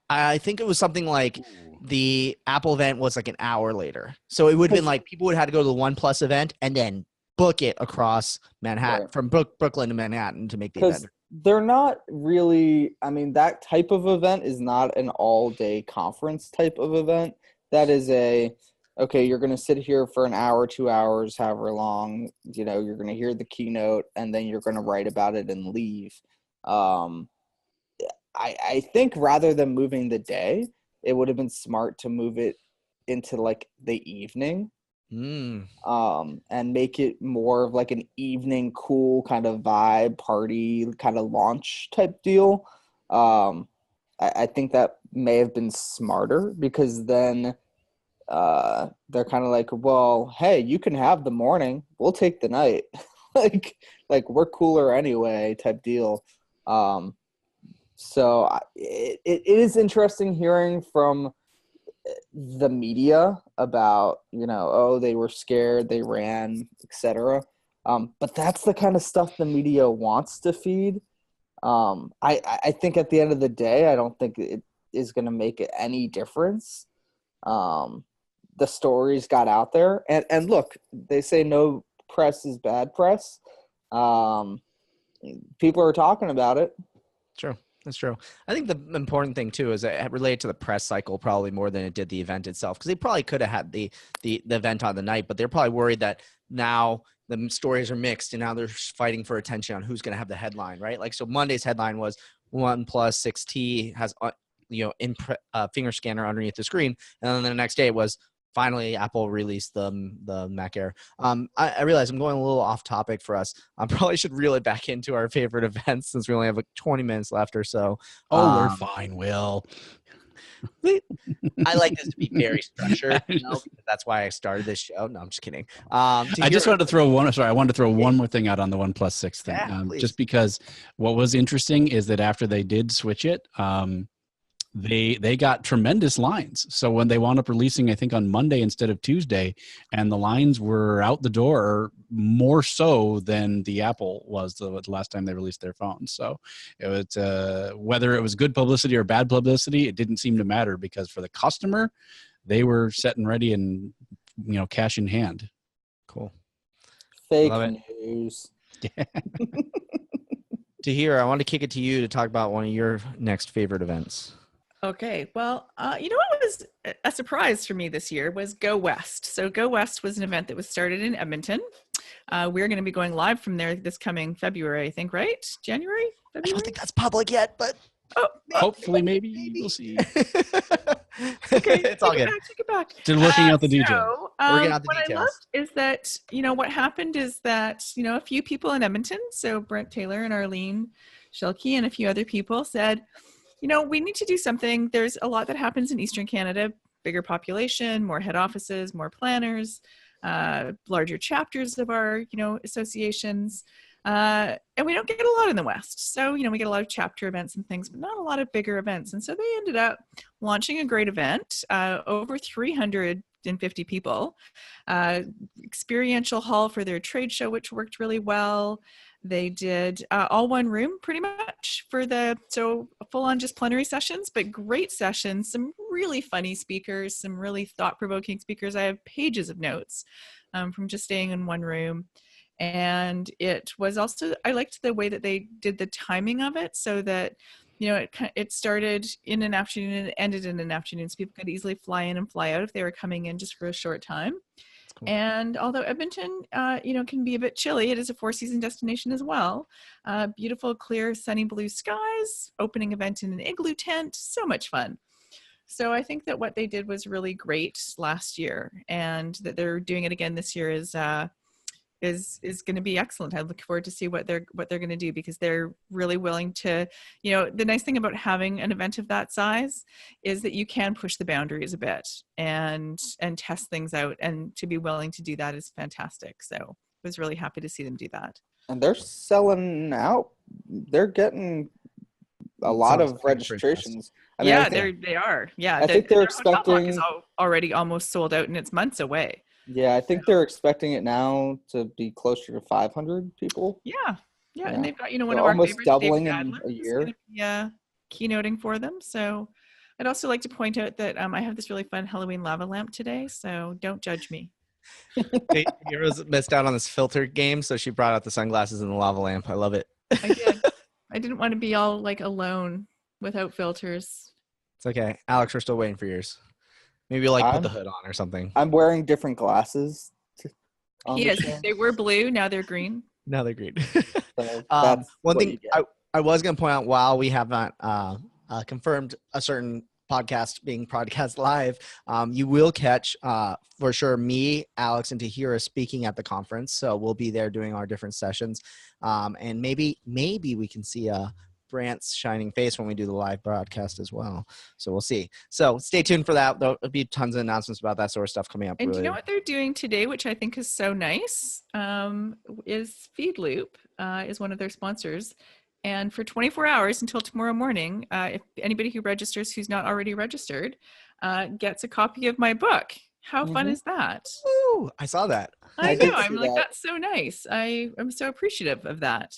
I think it was something like the Apple event was like an hour later. So it would have been like people would have to go to the OnePlus event and then book it across Manhattan, from Brooklyn to Manhattan to make the event. They're not really, that type of event is not an all-day conference type of event. That is okay, you're going to sit here for an hour, 2 hours, however long, you're going to hear the keynote, and then you're going to write about it and leave. I think rather than moving the day, it would have been smart to move it into like the evening, and make it more of like an evening cool kind of vibe, party kind of launch type deal. I think that may have been smarter because then they're kind of like, well, hey, you can have the morning, we'll take the night. like we're cooler anyway type deal. So it is interesting hearing from the media about, they were scared, they ran, etc. But that's the kind of stuff the media wants to feed. I think at the end of the day, I don't think it is going to make any difference. The stories got out there, and look, they say no press is bad press. People are talking about it. True. That's true. I think the important thing too is it related to the press cycle probably more than it did the event itself, because they probably could have had the event on the night, but they're probably worried that now the stories are mixed and now they're fighting for attention on who's going to have the headline, right? Like, so Monday's headline was OnePlus 6T has finger scanner underneath the screen, and then the next day it was finally Apple released the Mac Air. I realize I'm going a little off topic for us. I probably should reel it back into our favorite events since we only have like 20 minutes left or so. We're fine, Will. I like this to be very structured, because that's why I started this show. No, I'm just kidding. I wanted to throw one more thing out on the OnePlus 6 thing. Yeah, just because what was interesting is that after they did switch it, they got tremendous lines. So when they wound up releasing, I think on Monday instead of Tuesday, and the lines were out the door more so than the Apple was the last time they released their phones. So it was whether it was good publicity or bad publicity, it didn't seem to matter, because for the customer, they were set and ready and cash in hand. Cool. Fake news. Yeah. Tahir, I want to kick it to you to talk about one of your next favorite events. Okay, well, what was a surprise for me this year was Go West. So Go West was an event that was started in Edmonton. We're going to be going live from there this coming February, I think, right? January? February? I don't think that's public yet, but hopefully, maybe we'll see. Okay, it's all good. Take it back. Still working out the details. So, working out the what details. I loved is that, what happened is that, a few people in Edmonton, so Brent Taylor and Arlene Schelke and a few other people said, we need to do something. There's a lot that happens in Eastern Canada, bigger population, more head offices, more planners, larger chapters of our, associations. And we don't get a lot in the West. So, we get a lot of chapter events and things, but not a lot of bigger events. And so they ended up launching a great event, over 350 people, experiential hall for their trade show, which worked really well. They did all one room pretty much so full on just plenary sessions, but great sessions, some really funny speakers, some really thought-provoking speakers. I have pages of notes from just staying in one room. And it was also, I liked the way that they did the timing of it so that, it started in an afternoon and it ended in an afternoon, so people could easily fly in and fly out if they were coming in just for a short time. Cool. And although Edmonton, can be a bit chilly, it is a 4-season destination as well. Beautiful, clear, sunny blue skies, opening event in an igloo tent, so much fun. So I think that what they did was really great last year, and that they're doing it again this year is going to be excellent. I look forward to see what they're going to do, because they're really willing to, the nice thing about having an event of that size is that you can push the boundaries a bit and test things out, and to be willing to do that is fantastic. So I was really happy to see them do that. And they're selling out. They're getting a lot of registrations. I mean, they are. Yeah, I think they're expecting is already almost sold out, and it's months away. Yeah, I think they're expecting it now to be closer to 500 people. Yeah. And they've got one So of our almost favorites, doubling David in Adler, a is year. gonna be, keynoting for them. So I'd also like to point out that I have this really fun Halloween lava lamp today. So don't judge me. Heroes missed out on this filter game, so she brought out the sunglasses and the lava lamp. I love it. I did. I didn't want to be all like alone without filters. It's okay, Alex. We're still waiting for yours. Maybe put the hood on or something. I'm wearing different glasses. Yes, they were blue. Now they're green. Now they're green. So one thing I was going to point out, while we have not confirmed a certain podcast being broadcast live, you will catch for sure me, Alex, and Tahira speaking at the conference. So we'll be there doing our different sessions, and maybe we can see Brant's shining face when we do the live broadcast as well. So we'll see. So stay tuned for that. There'll be tons of announcements about that sort of stuff coming up. And do you know what they're doing today, which I think is so nice, is Feedloop is one of their sponsors. And for 24 hours until tomorrow morning, if anybody who registers who's not already registered gets a copy of my book. How fun is that? Ooh, I saw that. I know. I'm like, that's so nice. I'm so appreciative of that.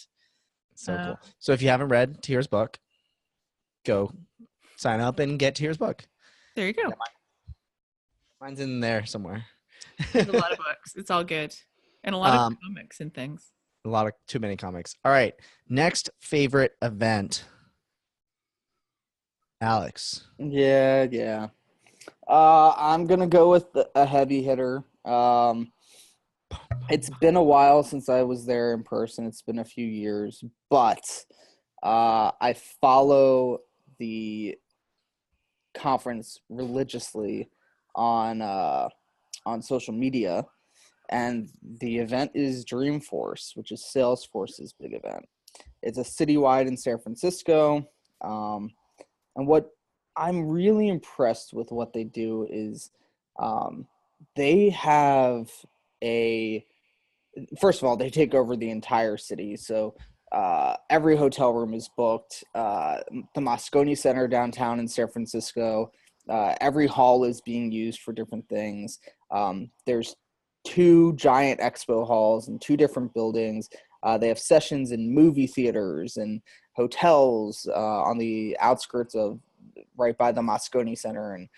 So cool. So if you haven't read Tahira's book, go sign up and get Tahira's book. There you go. Yeah, mine's in there somewhere. There's a lot of books. It's all good. And a lot of comics and things. A lot of too many comics. All right. Next favorite event. Alex. Yeah. I'm going to go with a heavy hitter. It's been a while since I was there in person. It's been a few years, but I follow the conference religiously on social media, and the event is Dreamforce, which is Salesforce's big event. It's a citywide in San Francisco, and what I'm really impressed with what they do is they have first of all, they take over the entire city. So every hotel room is booked. The Moscone Center downtown in San Francisco, every hall is being used for different things. There's 2 giant expo halls in 2 different buildings. They have sessions in movie theaters and hotels on the outskirts of right by the Moscone Center. And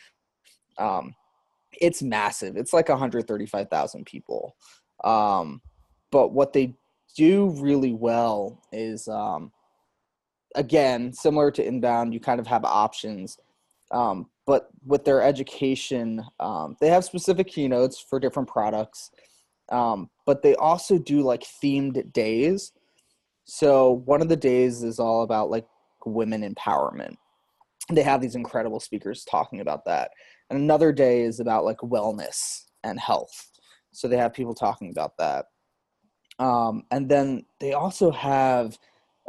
it's massive. It's like 135,000 people. But what they do really well is, again, similar to Inbound, you kind of have options. But with their education, they have specific keynotes for different products. But they also do themed days. So one of the days is all about women empowerment. They have these incredible speakers talking about that. And another day is about wellness and health. So they have people talking about that. And then they also have,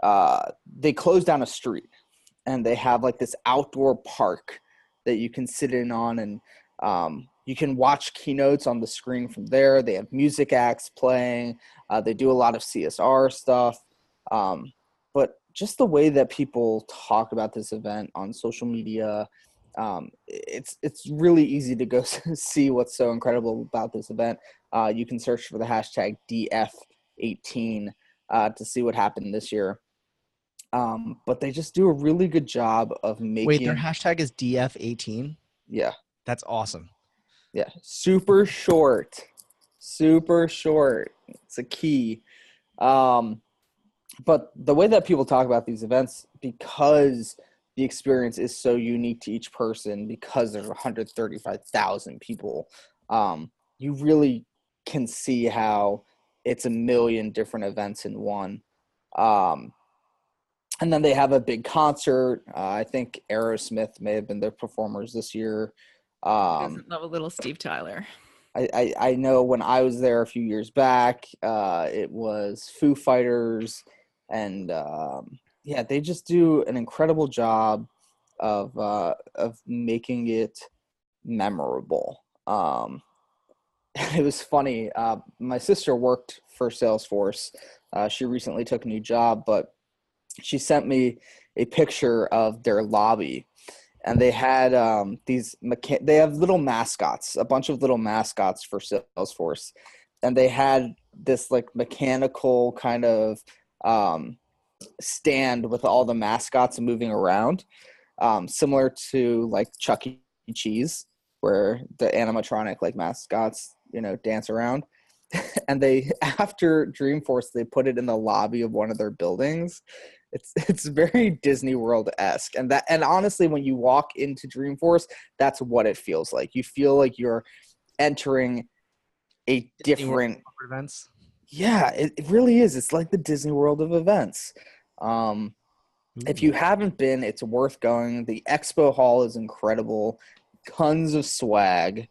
they close down a street and they have this outdoor park that you can sit in on, and you can watch keynotes on the screen from there. They have music acts playing. They do a lot of CSR stuff. But just the way that people talk about this event on social media, it's really easy to go see what's so incredible about this event. You can search for the hashtag DF18 to see what happened this year. But they just do a really good job of making. Wait, their hashtag is DF18? Yeah. That's awesome. Yeah. Super short. It's a key. but the way that people talk about these events, because the experience is so unique to each person, because there's 135,000 people, you really can see how it's a million different events in one. Um, and then they have a big concert. I think Aerosmith may have been their performers this year. Who Um, doesn't love a little Steve Tyler? I know when I was there a few years back, it was Foo Fighters, and yeah, they just do an incredible job of making it memorable. It was funny. My sister worked for Salesforce. She recently took a new job, but she sent me a picture of their lobby, and they had they have little mascots, a bunch of little mascots for Salesforce, and they had this like mechanical kind of stand with all the mascots moving around, similar to like Chuck E. Cheese, where the animatronic like mascots, dance around. And they, after Dreamforce, they put it in the lobby of one of their buildings. It's very Disney World-esque, and honestly, when you walk into Dreamforce, that's what it feels like. You feel like you're entering a different events. Yeah, it really is. It's like the Disney World of events. If you haven't been, it's worth going. The expo hall is incredible. Tons of swag.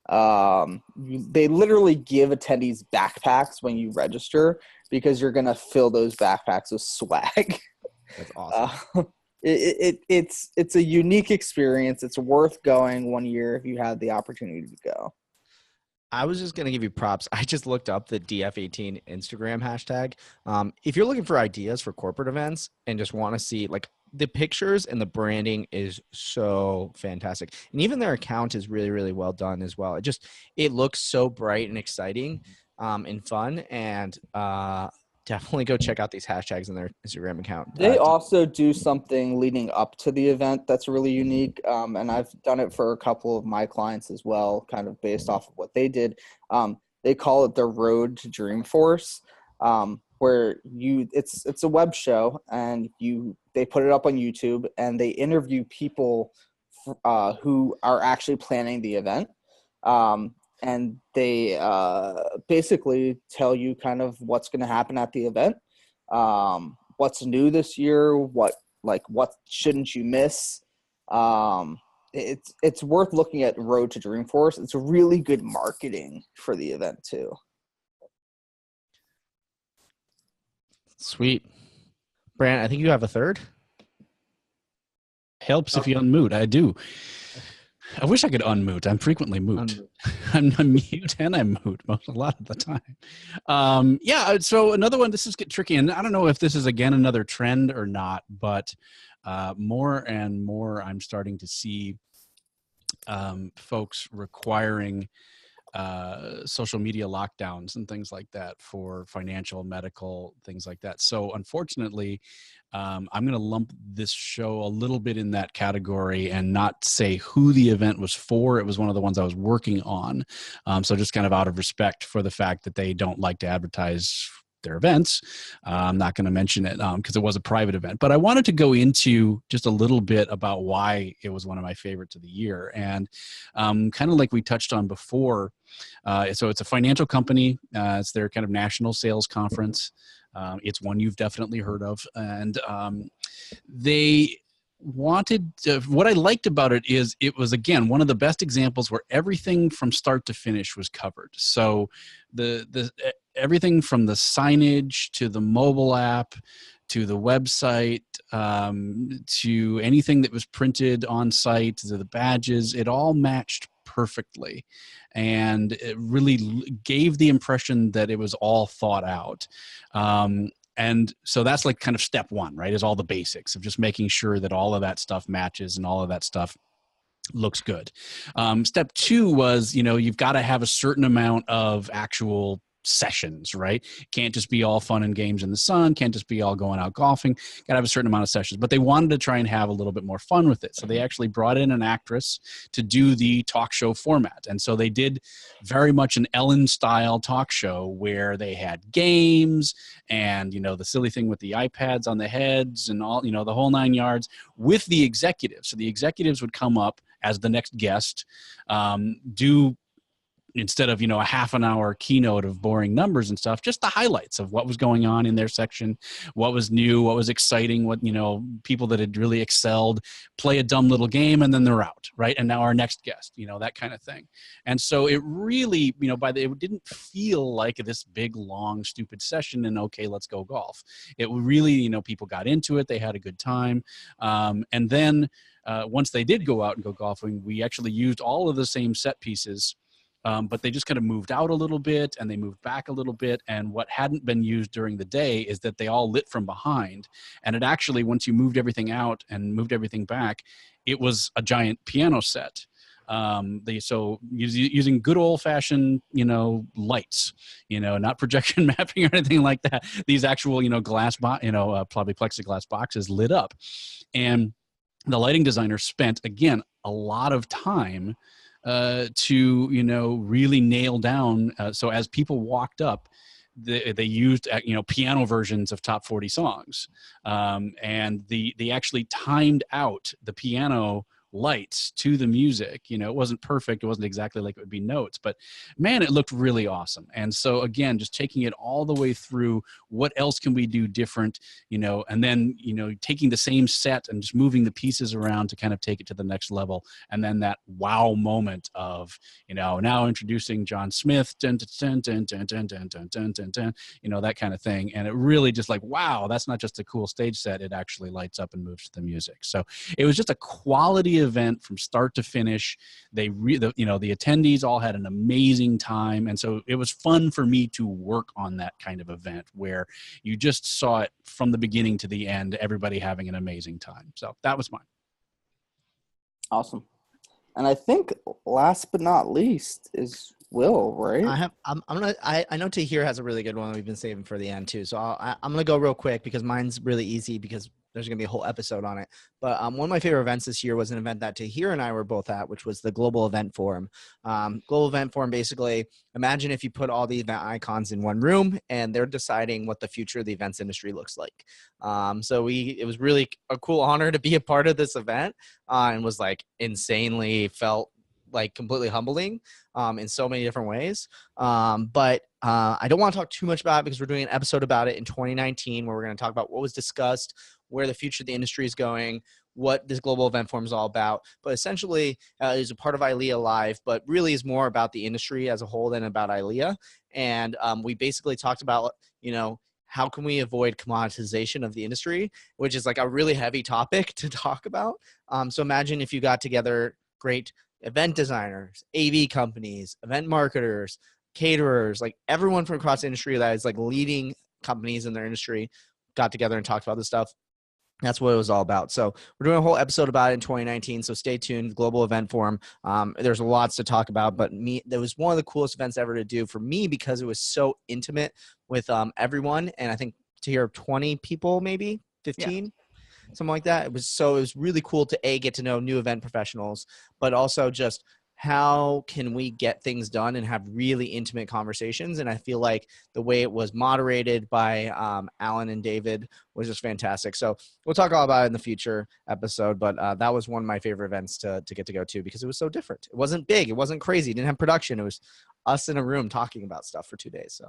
They literally give attendees backpacks when you register, because you're gonna fill those backpacks with swag. That's awesome. It's a unique experience. It's worth going one year if you have the opportunity to go. I was just going to give you props. I just looked up the DF18 Instagram hashtag. If you're looking for ideas for corporate events and just want to see, like, the pictures and the branding is so fantastic. And even their account is really, really well done as well. It looks so bright and exciting and fun. And definitely go check out these hashtags in their Instagram account. They also do something leading up to the event that's really unique, and I've done it for a couple of my clients as well, kind of based off of what they did. They call it the Road to Dreamforce, where it's a web show, and they put it up on YouTube, and they interview people who are actually planning the event. And they basically tell you kind of what's going to happen at the event, what's new this year, what shouldn't you miss. It's worth looking at Road to Dreamforce. It's really good marketing for the event too. Sweet. Brant, I think you have a third. Helps if you unmute. I do. I wish I could unmute. I'm frequently mute. I'm mute and I'm mute a lot of the time. Yeah, so another one, this is getting tricky, and I don't know if this is, again, another trend or not, but more and more I'm starting to see folks requiring social media lockdowns and things like that for financial, medical, things like that. So unfortunately, I'm going to lump this show a little bit in that category and not say who the event was for. It was one of the ones I was working on. So just kind of out of respect for the fact that they don't like to advertise their events, I'm not going to mention it because it was a private event. But I wanted to go into just a little bit about why it was one of my favorites of the year. And kind of like we touched on before, so it's a financial company. It's their kind of national sales conference. It's one you've definitely heard of. And they wanted what I liked about it is it was, again, one of the best examples where everything from start to finish was covered. So the everything from the signage to the mobile app to the website to anything that was printed on site to the badges, it all matched perfectly, and it really gave the impression that it was all thought out. And so that's like kind of step one, right, is all the basics of just making sure that all of that stuff matches and all of that stuff looks good. Step two was, you've got to have a certain amount of actual sessions, right? Can't just be all fun and games in the sun, can't just be all going out golfing, got to have a certain amount of sessions. But they wanted to try and have a little bit more fun with it. So they actually brought in an actress to do the talk show format. And so they did very much an Ellen style talk show where they had games and, you know, the silly thing with the iPads on the heads and all, you know, the whole 9 yards with the executives. So the executives would come up as the next guest, do, instead of, you know, a half an hour keynote of boring numbers and stuff, just the highlights of what was going on in their section, what was new, what was exciting, what, you know, people that had really excelled, play a dumb little game, and then they're out, right? And now our next guest, you know, that kind of thing. And so it really, you know, it didn't feel like this big, long, stupid session and okay, let's go golf. It really, you know, people got into it, they had a good time. And then once they did go out and go golfing, we actually used all of the same set pieces. But they just kind of moved out a little bit and they moved back a little bit. And what hadn't been used during the day is that they all lit from behind. And it actually, once you moved everything out and moved everything back, it was a giant piano set. So using good old fashioned, you know, lights, you know, not projection mapping or anything like that. These actual, you know, probably plexiglass boxes lit up. And the lighting designer spent, again, a lot of time to, you know, really nail down. So as people walked up, they used, you know, piano versions of top 40 songs. And they actually timed out the piano lights to the music. You know, it wasn't perfect. It wasn't exactly like it would be notes, but man, it looked really awesome. And so again, just taking it all the way through, what else can we do different, you know, and then, you know, taking the same set and just moving the pieces around to kind of take it to the next level. And then that wow moment of, you know, now introducing John Smith, dun, dun, dun, dun, dun, dun, dun, dun, dun, dun, you know, that kind of thing. And it really just like, wow, that's not just a cool stage set. It actually lights up and moves to the music. So it was just a quality event from start to finish. The attendees all had an amazing time. And so it was fun for me to work on that kind of event where you just saw it from the beginning to the end, everybody having an amazing time. So that was mine. Awesome. And I think last but not least is Will, right? I know Tahir has a really good one we've been saving for the end too. So I'm going to go real quick because mine's really easy because there's going to be a whole episode on it. But one of my favorite events this year was an event that Tahir and I were both at, which was the Global Event Forum. Global Event Forum, basically, imagine if you put all the event icons in one room and they're deciding what the future of the events industry looks like. It was really a cool honor to be a part of this event and was like insanely felt like completely humbling in so many different ways. But I don't want to talk too much about it because we're doing an episode about it in 2019 where we're going to talk about what was discussed, where the future of the industry is going, what this global event forum is all about. But essentially it is a part of ILEA Live, but really is more about the industry as a whole than about ILEA. And we basically talked about, you know, how can we avoid commoditization of the industry, which is like a really heavy topic to talk about. So imagine if you got together great event designers, AV companies, event marketers, caterers, like everyone from across the industry that is like leading companies in their industry got together and talked about this stuff. That's what it was all about. So we're doing a whole episode about it in 2019. So stay tuned. Global Event Forum. There's lots to talk about, but that was one of the coolest events ever to do for me because it was so intimate with everyone. And I think to hear 20 people, maybe 15. Yeah. Something like that. It was really cool to get to know new event professionals, but also just how can we get things done and have really intimate conversations. And I feel like the way it was moderated by Alan and David was just fantastic. So we'll talk all about it in the future episode, but that was one of my favorite events to get to go to because it was so different. It wasn't big. It wasn't crazy. It didn't have production. It was us in a room talking about stuff for 2 days. So,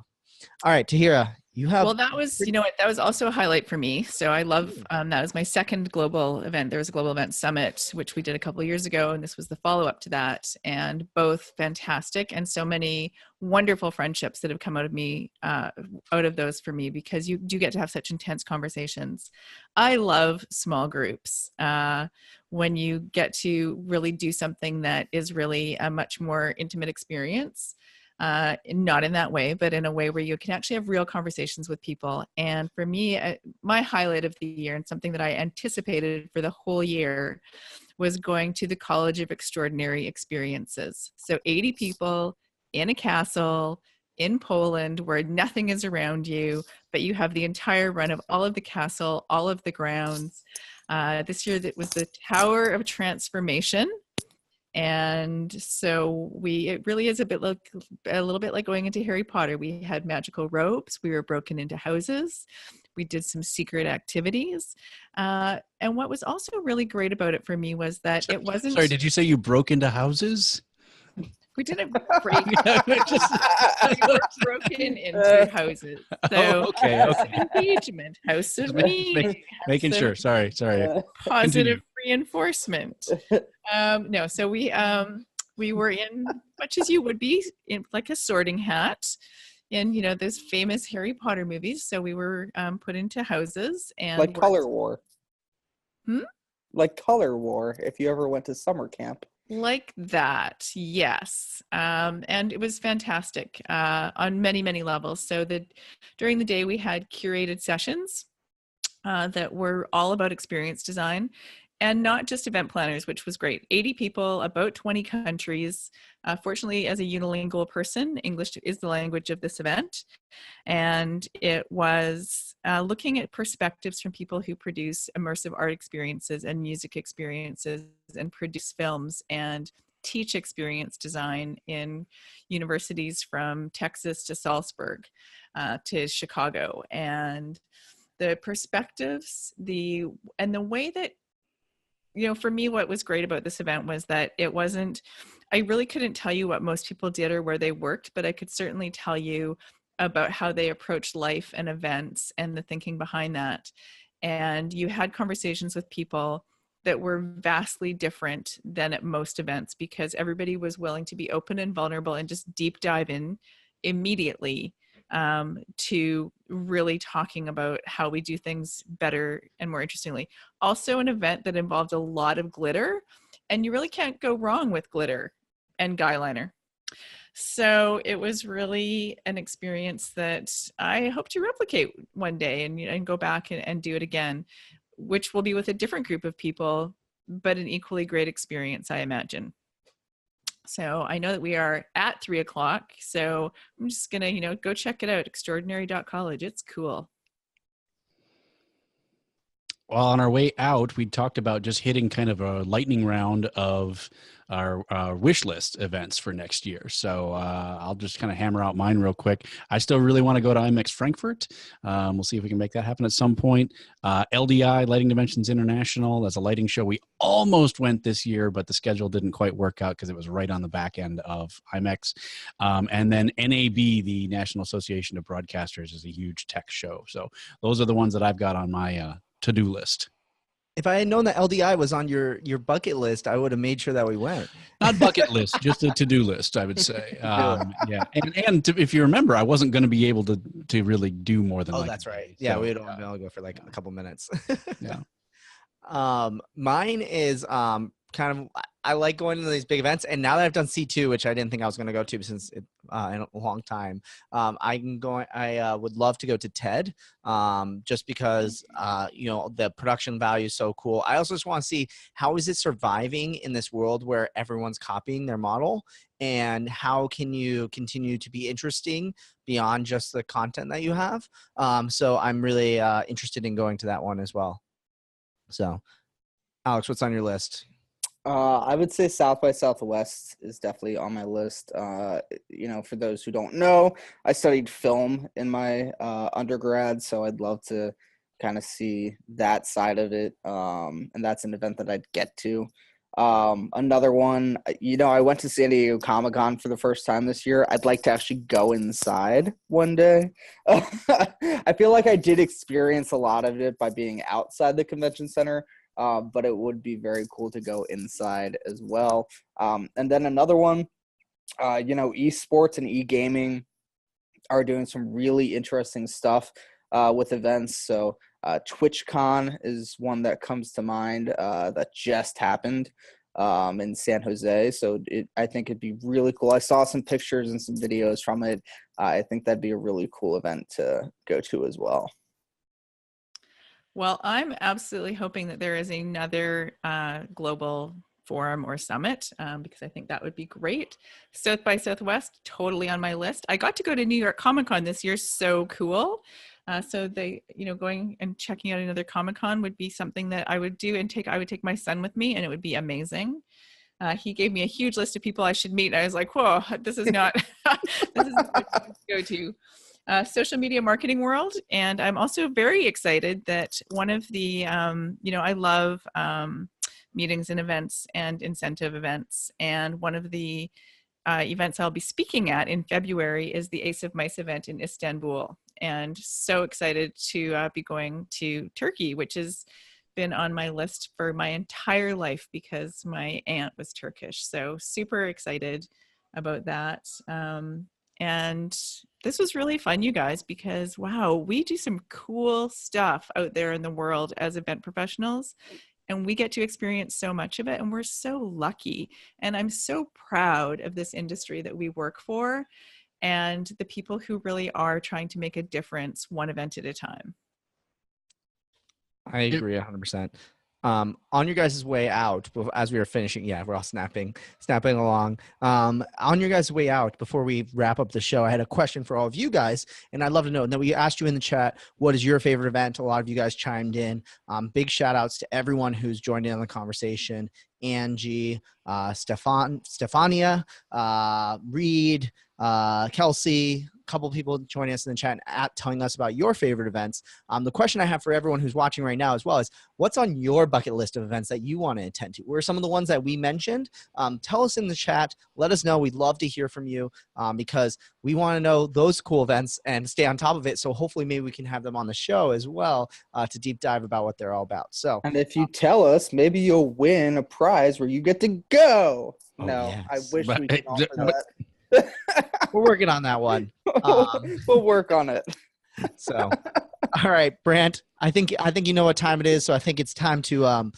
all right, Tahira, you have. Well, that was, you know what, that was also a highlight for me. So I love, that was my second global event. There was a global event summit, which we did a couple of years ago. And this was the follow-up to that, and both fantastic and so many wonderful friendships that have come out of those for me, because you do get to have such intense conversations. I love small groups. When you get to really do something that is really a much more intimate experience. Not in that way, but in a way where you can actually have real conversations with people. And for me, my highlight of the year and something that I anticipated for the whole year was going to the College of Extraordinary Experiences. So 80 people in a castle in Poland where nothing is around you, but you have the entire run of all of the castle, all of the grounds. This year it was the Tower of Transformation. And so it really is a little bit like going into Harry Potter. We had magical robes. We were broken into houses. We did some secret activities. And what was also really great about it for me was that it wasn't. Sorry, did you say you broke into houses? We didn't break. We were broken into houses. So okay. engagement, house of meeting, making sure. Sorry. Positive reinforcement. No, so we were in, much as you would be, in like a sorting hat in, you know, those famous Harry Potter movies. So we were put into houses and like Color War. Like Color War, if you ever went to summer camp. Like that, yes. And it was fantastic on many, many levels. So during the day we had curated sessions that were all about experience design, and not just event planners, which was great. 80 people, about 20 countries. Fortunately, as a unilingual person, English is the language of this event. And it was looking at perspectives from people who produce immersive art experiences and music experiences and produce films and teach experience design in universities from Texas to Salzburg to Chicago. And the perspectives, and the way that, you know, for me, what was great about this event was that I really couldn't tell you what most people did or where they worked, but I could certainly tell you about how they approached life and events and the thinking behind that. And you had conversations with people that were vastly different than at most events, because everybody was willing to be open and vulnerable and just deep dive in immediately to really talking about how we do things better and more interestingly. Also an event that involved a lot of glitter, and you really can't go wrong with glitter and guy liner. So it was really an experience that I hope to replicate one day and go back and do it again, which will be with a different group of people, but an equally great experience, I imagine. So I know that we are at 3:00. So I'm just going to, go check it out. Extraordinary.college. It's cool. Well, on our way out, we talked about just hitting kind of a lightning round of our wish list events for next year. So I'll just kind of hammer out mine real quick. I still really want to go to IMEX Frankfurt. We'll see if we can make that happen at some point. LDI, Lighting Dimensions International, that's a lighting show. We almost went this year, but the schedule didn't quite work out because it was right on the back end of IMEX. And then NAB, the National Association of Broadcasters, is a huge tech show. So those are the ones that I've got on my to-do list. If I had known that LDI was on your bucket list, I would have made sure that we went. Not bucket list, just a to-do list, I would say. Yeah, and if you remember, I wasn't going to be able to really do more than. Oh, that's right. Yeah, we would only be able to go for like a couple minutes. Yeah. Mine is kind of, I like going to these big events, and now that I've done C2, which I didn't think I was going to go to since in a long time, I would love to go to TED, just because the production value is so cool. I also just want to see how is it surviving in this world where everyone's copying their model, and how can you continue to be interesting beyond just the content that you have. So I'm really interested in going to that one as well. So Alex, what's on your list? I would say South by Southwest is definitely on my list. For those who don't know, I studied film in my undergrad, so I'd love to kind of see that side of it. And that's an event that I'd get to. Another one, I went to San Diego Comic-Con for the first time this year. I'd like to actually go inside one day. I feel like I did experience a lot of it by being outside the convention center. But it would be very cool to go inside as well. And then another one, esports and e-gaming are doing some really interesting stuff with events. So TwitchCon is one that comes to mind that just happened in San Jose. So I think it'd be really cool. I saw some pictures and some videos from it. I think that'd be a really cool event to go to as well. Well, I'm absolutely hoping that there is another global forum or summit, because I think that would be great. South by Southwest, totally on my list. I got to go to New York Comic Con this year. So cool. So going and checking out another Comic Con would be something that I would do, and I would take my son with me, and it would be amazing. He gave me a huge list of people I should meet. And I was like, whoa, this is not, this is not to go to. Social media marketing world. And I'm also very excited that one of the, I love meetings and events and incentive events. And one of the events I'll be speaking at in February is the Ace of Mice event in Istanbul. And so excited to be going to Turkey, which has been on my list for my entire life because my aunt was Turkish. So super excited about that. And this was really fun, you guys, because wow, we do some cool stuff out there in the world as event professionals, and we get to experience so much of it, and we're so lucky. And I'm so proud of this industry that we work for and the people who really are trying to make a difference one event at a time. I agree 100%. On your guys' way out, as we were finishing, yeah, we're all snapping along. On your guys' way out, before we wrap up the show, I had a question for all of you guys, and I'd love to know. Now, we asked you in the chat, what is your favorite event? A lot of you guys chimed in. Big shout outs to everyone who's joined in on the conversation. Angie, Stefania, Reed, Kelsey, a couple people joining us in the chat and telling us about your favorite events. The question I have for everyone who's watching right now as well is, what's on your bucket list of events that you want to attend to? What are some of the ones that we mentioned? Tell us in the chat. Let us know. We'd love to hear from you because we want to know those cool events and stay on top of it. So hopefully maybe we can have them on the show as well to deep dive about what they're all about. So, and if you tell us, maybe you'll win a prize where you get to go. Oh, no, yes. I wish we could offer that. We're working on that one. We'll work on it. So, all right, Brant, I think you know what time it is. So I think it's time to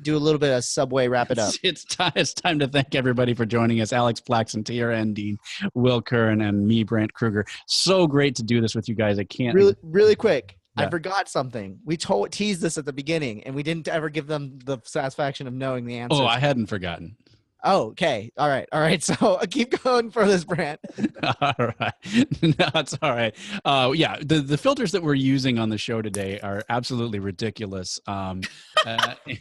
do a little bit of Subway, wrap it up. It's time to thank everybody for joining us. Alex Plaxton, Tiara Endine, Will Curran, and me, Brant Kruger. So great to do this with you guys. I can't really quick. Yeah. I forgot something. We teased this at the beginning, and we didn't ever give them the satisfaction of knowing the answer. Oh, I hadn't forgotten. Oh, okay. All right. So keep going for this, Brant. All right. No, it's all right. Yeah, the filters that we're using on the show today are absolutely ridiculous. And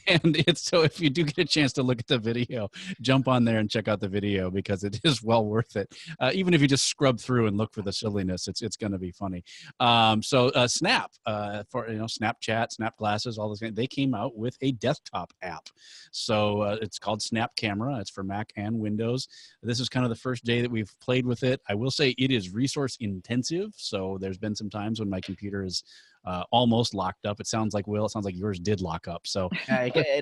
it's so if you do get a chance to look at the video, jump on there and check out the video because it is well worth it. Even if you just scrub through and look for the silliness, it's going to be funny. So Snap, for Snapchat, Snap Glasses, all those things, they came out with a desktop app. So it's called Snap Camera. It's for Mac and Windows. This is kind of the first day that we've played with it. I will say it is resource intensive. So there's been some times when my computer is almost locked up. It sounds like yours did lock up. So I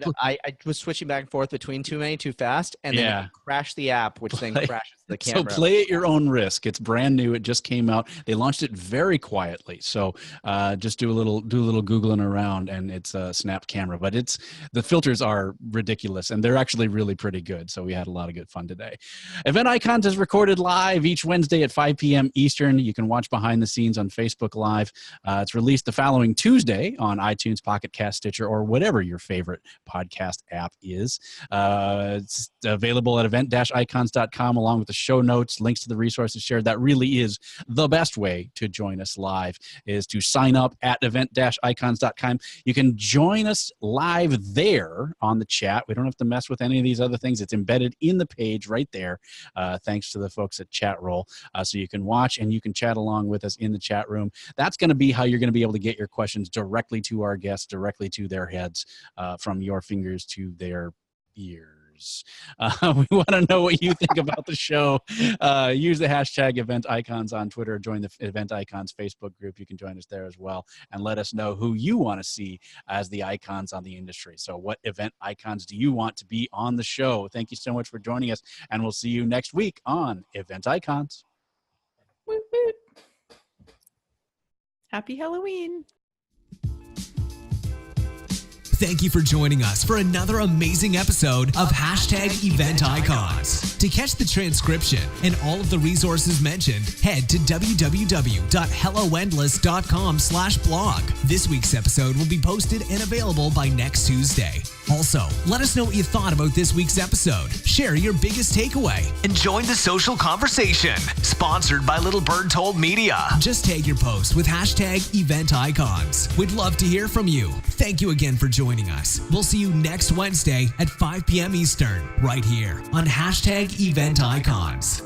was switching back and forth between too many too fast, and then it crashed the app, which then crashes the camera. So play at your own risk. It's brand new. It just came out. They launched it very quietly. So just do a little Googling around, and it's a Snap Camera. But the filters are ridiculous, and they're actually really pretty good. So we had a lot of good fun today. Event Icons is recorded live each Wednesday at 5 p.m. Eastern. You can watch behind the scenes on Facebook Live. It's released the following Tuesday on iTunes, Pocket Cast, Stitcher, or whatever your favorite podcast app is. It's available at event-icons.com along with the show notes, links to the resources shared. That really is the best way to join us live, is to sign up at event-icons.com. You can join us live there on the chat. We don't have to mess with any of these other things. It's embedded in the page right there, thanks to the folks at Chatroll. So you can watch and you can chat along with us in the chat room. That's going to be how you're going to be able to get your questions directly to our guests, directly to their heads, from your fingers to their ears. We want to know what you think about the show. Use the hashtag EventIcons on Twitter. Join the Event Icons Facebook group. You can join us there as well, and let us know who you want to see as the icons on the industry. So what event icons do you want to be on the show? Thank you so much for joining us, and we'll see you next week on Event Icons. Woot, woot. Happy Halloween. Thank you for joining us for another amazing episode of #EventIcons. To catch the transcription and all of the resources mentioned, head to www.helloendless.com/blog. This week's episode will be posted and available by next Tuesday. Also, let us know what you thought about this week's episode. Share your biggest takeaway. And join the social conversation. Sponsored by Little Bird Told Media. Just tag your post with hashtag EventIcons. We'd love to hear from you. Thank you again for joining us. We'll see you next Wednesday at 5 p.m. Eastern, right here on hashtag EventIcons.